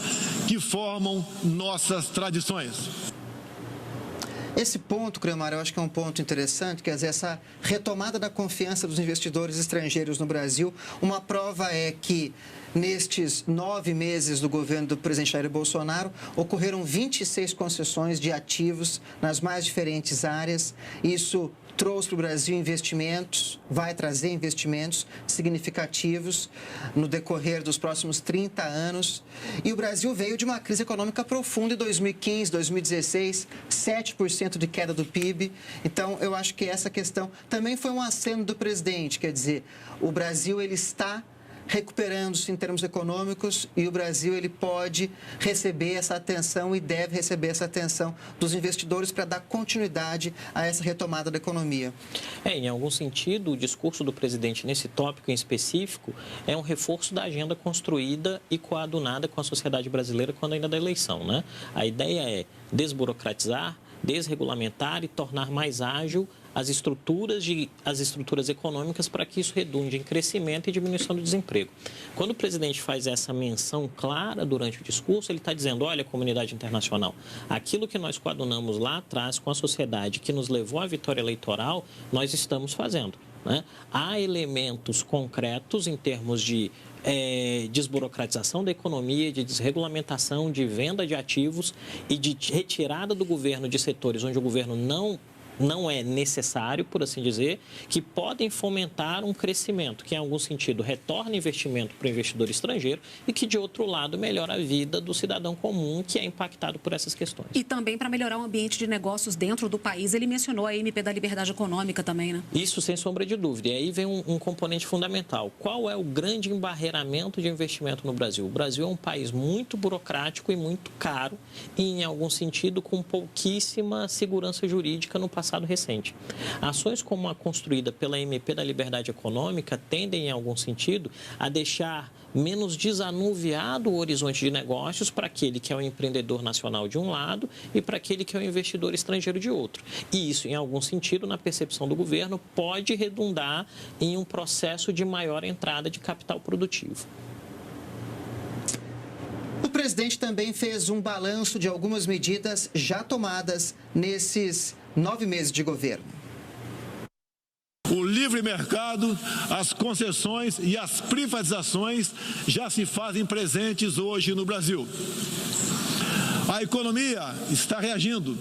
que formam nossas tradições. Esse ponto, Cremar, eu acho que é um ponto interessante, quer dizer, essa retomada da confiança dos investidores estrangeiros no Brasil. Uma prova é que, nestes 9 meses do governo do presidente Jair Bolsonaro, ocorreram 26 concessões de ativos nas mais diferentes áreas. Isso trouxe para o Brasil investimentos, vai trazer investimentos significativos no decorrer dos próximos 30 anos. E o Brasil veio de uma crise econômica profunda em 2015, 2016, 7% de queda do PIB. Então, eu acho que essa questão também foi um aceno do presidente, quer dizer, o Brasil ele está recuperando-se em termos econômicos e o Brasil ele pode receber essa atenção e deve receber essa atenção dos investidores para dar continuidade a essa retomada da economia. Em algum sentido, o discurso do presidente nesse tópico em específico é um reforço da agenda construída e coadunada com a sociedade brasileira quando ainda da eleição, né? A ideia é desburocratizar, desregulamentar e tornar mais ágil as estruturas econômicas para que isso redunde em crescimento e diminuição do desemprego. Quando o presidente faz essa menção clara durante o discurso, ele está dizendo, olha, comunidade internacional, aquilo que nós coadunamos lá atrás com a sociedade que nos levou à vitória eleitoral, nós estamos fazendo, né? Há elementos concretos em termos de desburocratização da economia, de desregulamentação, de venda de ativos e de retirada do governo de setores onde o governo não é necessário, por assim dizer, que podem fomentar um crescimento, que em algum sentido retorna investimento para o investidor estrangeiro e que, de outro lado, melhora a vida do cidadão comum que é impactado por essas questões. E também para melhorar o ambiente de negócios dentro do país. Ele mencionou a MP da Liberdade Econômica também, né? Isso, sem sombra de dúvida. E aí vem um componente fundamental. Qual é o grande embarreiramento de investimento no Brasil? O Brasil é um país muito burocrático e muito caro e, em algum sentido, com pouquíssima segurança jurídica no passado passado recente. Ações como a construída pela MP da Liberdade Econômica tendem, em algum sentido, a deixar menos desanuviado o horizonte de negócios para aquele que é o empreendedor nacional de um lado e para aquele que é o investidor estrangeiro de outro. E isso, em algum sentido, na percepção do governo, pode redundar em um processo de maior entrada de capital produtivo. O presidente também fez um balanço de algumas medidas já tomadas nesses 9 meses de governo. O livre mercado, as concessões e as privatizações já se fazem presentes hoje no Brasil. A economia está reagindo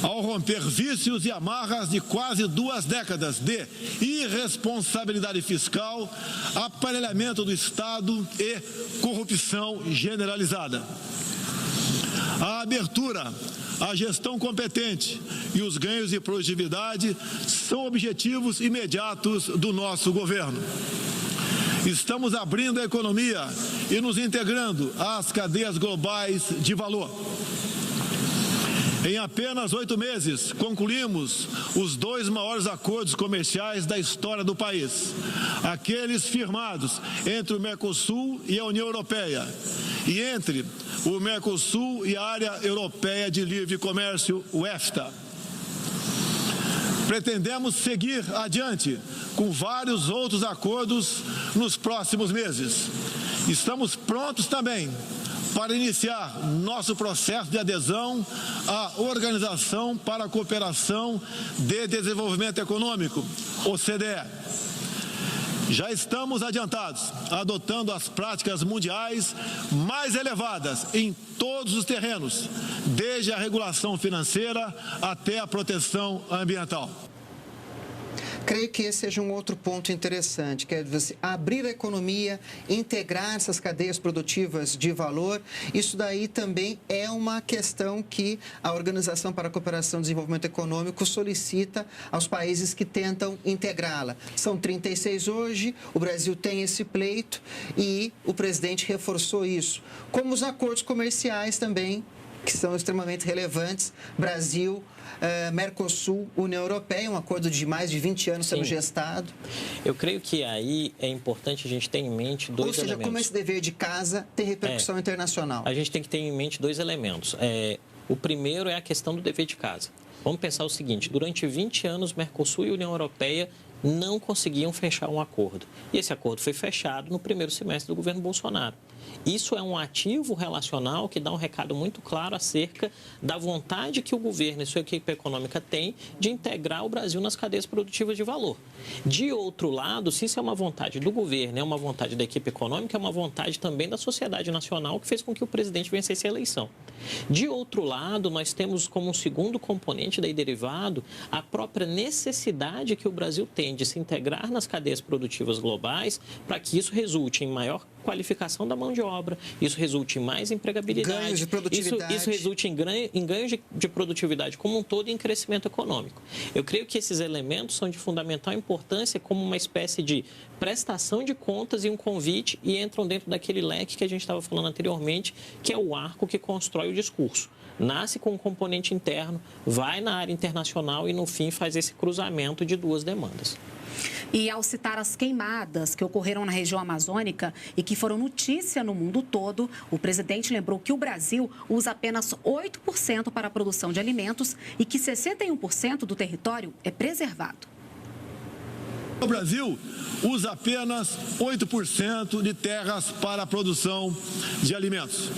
ao romper vícios e amarras de quase 2 décadas de irresponsabilidade fiscal, aparelhamento do Estado e corrupção generalizada. A abertura, a gestão competente e os ganhos de produtividade são objetivos imediatos do nosso governo. Estamos abrindo a economia e nos integrando às cadeias globais de valor. Em apenas 8 meses, concluímos os 2 maiores acordos comerciais da história do país. Aqueles firmados entre o Mercosul e a União Europeia e entre o Mercosul e a Área Europeia de Livre Comércio, o EFTA. Pretendemos seguir adiante com vários outros acordos nos próximos meses. Estamos prontos também para iniciar nosso processo de adesão à Organização para a Cooperação de Desenvolvimento Econômico, OCDE. Já estamos adiantados, adotando as práticas mundiais mais elevadas em todos os terrenos, desde a regulação financeira até a proteção ambiental. Creio que esse seja um outro ponto interessante, que é você abrir a economia, integrar essas cadeias produtivas de valor. Isso daí também é uma questão que a Organização para a Cooperação e Desenvolvimento Econômico solicita aos países que tentam integrá-la. São 36 hoje, o Brasil tem esse pleito e o presidente reforçou isso. Como os acordos comerciais também, que são extremamente relevantes, Brasil, Mercosul, União Europeia, um acordo de mais de 20 anos sendo gestado. Eu creio que aí é importante a gente ter em mente dois elementos. Ou seja, como esse dever de casa tem repercussão internacional. A gente tem que ter em mente 2 elementos. O primeiro é a questão do dever de casa. Vamos pensar o seguinte, durante 20 anos, Mercosul e União Europeia não conseguiam fechar um acordo. E esse acordo foi fechado no primeiro semestre do governo Bolsonaro. Isso é um ativo relacional que dá um recado muito claro acerca da vontade que o governo e sua equipe econômica tem de integrar o Brasil nas cadeias produtivas de valor. De outro lado, se isso é uma vontade do governo, é uma vontade da equipe econômica, é uma vontade também da sociedade nacional que fez com que o presidente vencesse a eleição. De outro lado, nós temos como um segundo componente daí derivado a própria necessidade que o Brasil tem de se integrar nas cadeias produtivas globais para que isso resulte em maior qualificação da mão de obra, isso resulte em mais empregabilidade, ganhos de produtividade. Isso resulte em ganhos de produtividade como um todo e em crescimento econômico. Eu creio que esses elementos são de fundamental importância como uma espécie de prestação de contas e um convite e entram dentro daquele leque que a gente estava falando anteriormente, que é o arco que constrói o discurso. Nasce com um componente interno, vai na área internacional e, no fim, faz esse cruzamento de 2 demandas. E ao citar as queimadas que ocorreram na região amazônica e que foram notícia no mundo todo, o presidente lembrou que o Brasil usa apenas 8% para a produção de alimentos e que 61% do território é preservado. O Brasil usa apenas 8% de terras para a produção de alimentos.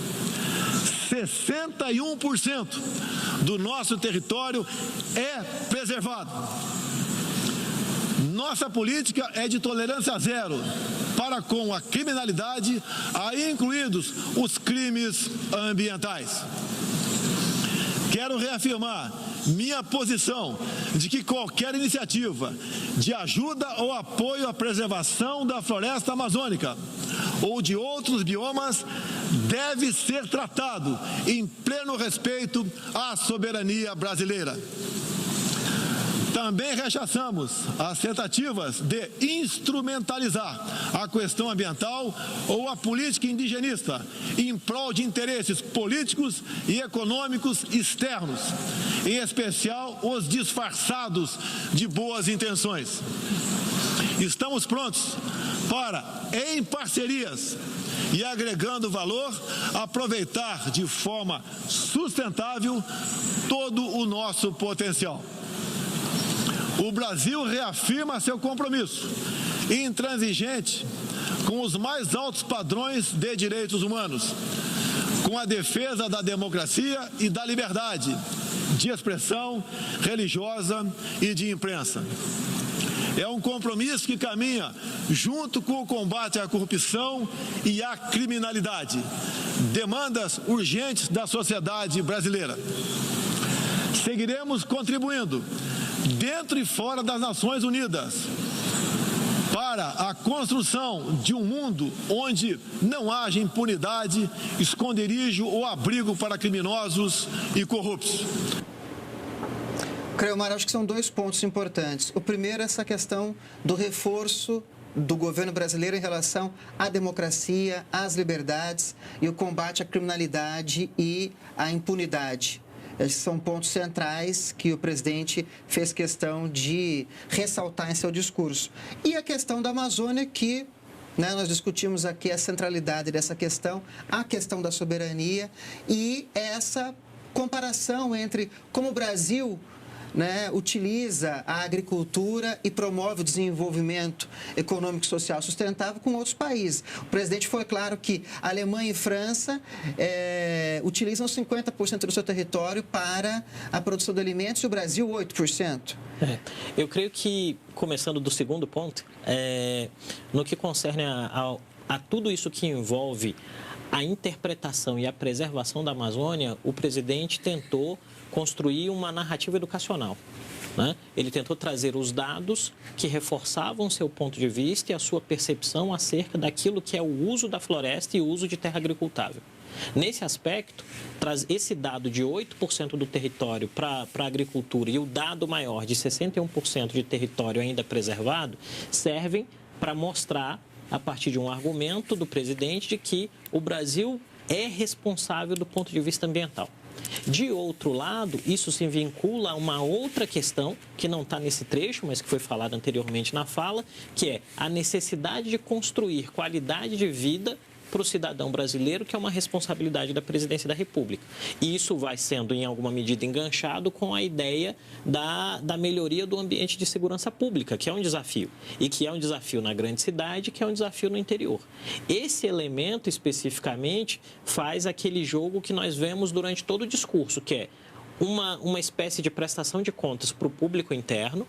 61% do nosso território é preservado. Nossa política é de tolerância zero para com a criminalidade, aí incluídos os crimes ambientais. Quero reafirmar minha posição de que qualquer iniciativa de ajuda ou apoio à preservação da floresta amazônica ou de outros biomas deve ser tratado em pleno respeito à soberania brasileira. Também rechaçamos as tentativas de instrumentalizar a questão ambiental ou a política indigenista em prol de interesses políticos e econômicos externos, em especial os disfarçados de boas intenções. Estamos prontos para, em parcerias e agregando valor, aproveitar de forma sustentável todo o nosso potencial. O Brasil reafirma seu compromisso intransigente com os mais altos padrões de direitos humanos, com a defesa da democracia e da liberdade de expressão religiosa e de imprensa. É um compromisso que caminha junto com o combate à corrupção e à criminalidade, demandas urgentes da sociedade brasileira. Seguiremos contribuindo, dentro e fora das Nações Unidas, para a construção de um mundo onde não haja impunidade, esconderijo ou abrigo para criminosos e corruptos. Creomar, acho que são dois pontos importantes. O primeiro é essa questão do reforço do governo brasileiro em relação à democracia, às liberdades e o combate à criminalidade e à impunidade. Esses são pontos centrais que o presidente fez questão de ressaltar em seu discurso. E a questão da Amazônia, que nós discutimos aqui a centralidade dessa questão, a questão da soberania e essa comparação entre como o Brasil utiliza a agricultura e promove o desenvolvimento econômico e social sustentável com outros países. O presidente foi claro que a Alemanha e França utilizam 50% do seu território para a produção de alimentos e o Brasil 8%. Eu creio que, começando do segundo ponto, no que concerne a tudo isso que envolve a interpretação e a preservação da Amazônia, o presidente tentou construir uma narrativa educacional. Ele tentou trazer os dados que reforçavam seu ponto de vista e a sua percepção acerca daquilo que é o uso da floresta e o uso de terra agricultável. Nesse aspecto, esse dado de 8% do território para a agricultura e o dado maior de 61% de território ainda preservado servem para mostrar, a partir de um argumento do presidente, de que o Brasil é responsável do ponto de vista ambiental. De outro lado, isso se vincula a uma outra questão que não está nesse trecho, mas que foi falada anteriormente na fala, que é a necessidade de construir qualidade de vida para o cidadão brasileiro, que é uma responsabilidade da Presidência da República. E isso vai sendo, em alguma medida, enganchado com a ideia da melhoria do ambiente de segurança pública, que é um desafio. E que é um desafio na grande cidade, que é um desafio no interior. Esse elemento, especificamente, faz aquele jogo que nós vemos durante todo o discurso, que é uma espécie de prestação de contas para o público interno,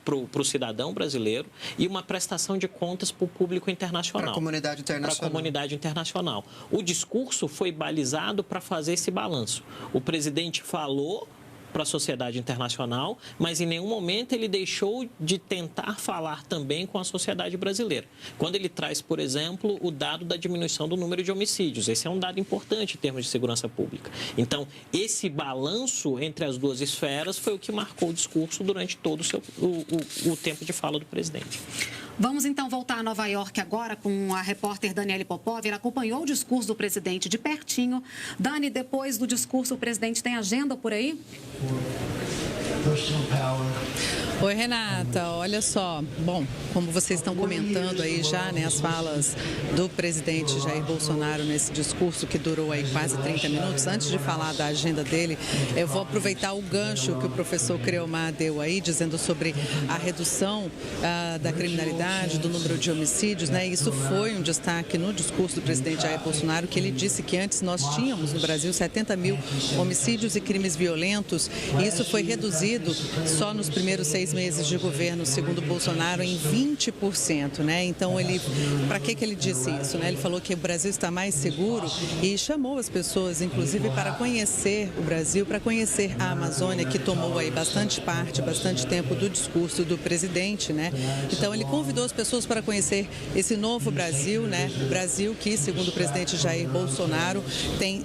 para o cidadão brasileiro, e uma prestação de contas para o público internacional. Para a comunidade internacional. Para a comunidade internacional. O discurso foi balizado para fazer esse balanço. O presidente falou para a sociedade internacional, mas em nenhum momento ele deixou de tentar falar também com a sociedade brasileira. Quando ele traz, por exemplo, o dado da diminuição do número de homicídios, esse é um dado importante em termos de segurança pública. Então, esse balanço entre as duas esferas foi o que marcou o discurso durante todo o tempo de fala do presidente. Vamos então voltar a Nova York agora com a repórter Daniele Popov. Ela acompanhou o discurso do presidente de pertinho. Dani, depois do discurso, o presidente tem agenda por aí? Oi, Renata, olha só, bom, como vocês estão comentando aí já, as falas do presidente Jair Bolsonaro nesse discurso que durou aí quase 30 minutos, antes de falar da agenda dele, eu vou aproveitar o gancho que o professor Creomar deu aí, dizendo sobre a redução da criminalidade, do número de homicídios, Isso foi um destaque no discurso do presidente Jair Bolsonaro, que ele disse que antes nós tínhamos no Brasil 70 mil homicídios e crimes violentos, e isso foi reduzido só nos primeiros 6 meses de governo, segundo Bolsonaro, em 20%, Então, para que ele disse isso, Ele falou que o Brasil está mais seguro e chamou as pessoas, inclusive, para conhecer o Brasil, para conhecer a Amazônia, que tomou aí bastante tempo do discurso do presidente, Então, ele convidou as pessoas para conhecer esse novo Brasil, O Brasil que, segundo o presidente Jair Bolsonaro, tem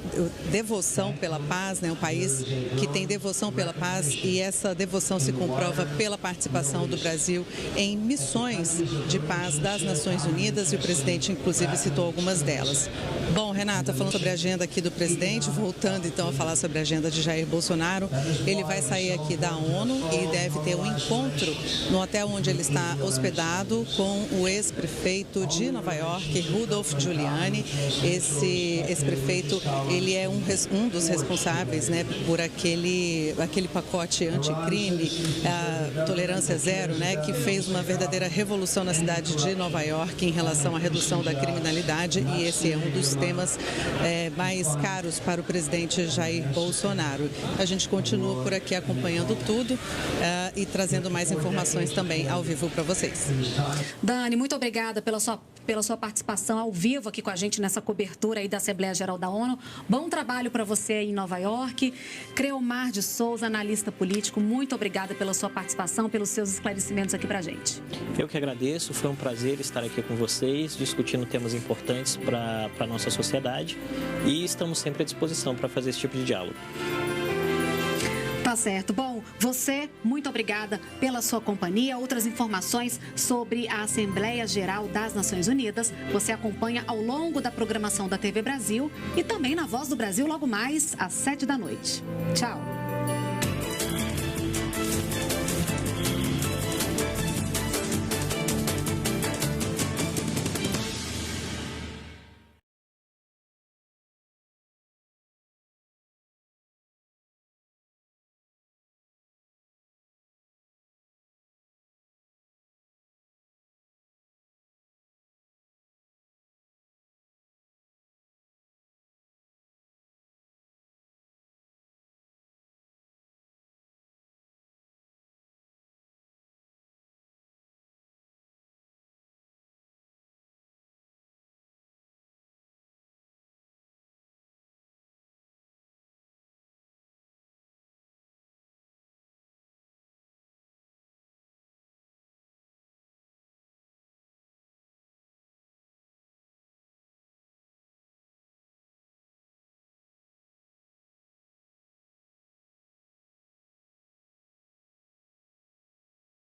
devoção pela paz, Um país que tem devoção pela paz, e essa essa devoção se comprova pela participação do Brasil em missões de paz das Nações Unidas e o presidente, inclusive, citou algumas delas. Bom, Renata, falando sobre a agenda aqui do presidente, voltando então a falar sobre a agenda de Jair Bolsonaro, ele vai sair aqui da ONU e deve ter um encontro no hotel onde ele está hospedado com o ex-prefeito de Nova York, Rudolph Giuliani. Esse prefeito, ele é um dos responsáveis, né, por aquele pacote anticrime, a tolerância zero, né, que fez uma verdadeira revolução na cidade de Nova York em relação à redução da criminalidade, e esse é um dos temas mais caros para o presidente Jair Bolsonaro. A gente continua por aqui acompanhando tudo e trazendo mais informações também ao vivo para vocês. Dani, muito obrigada pela sua participação ao vivo aqui com a gente nessa cobertura aí da Assembleia Geral da ONU. Bom trabalho para você aí em Nova York. Creomar de Souza, analista político, muito obrigada pela sua participação, pelos seus esclarecimentos aqui para a gente. Eu que agradeço, foi um prazer estar aqui com vocês, discutindo temas importantes para a nossa sociedade, e estamos sempre à disposição para fazer esse tipo de diálogo. Tá certo. Bom, você, muito obrigada pela sua companhia. Outras informações sobre a Assembleia Geral das Nações Unidas você acompanha ao longo da programação da TV Brasil e também na Voz do Brasil logo mais às 7 da noite. Tchau.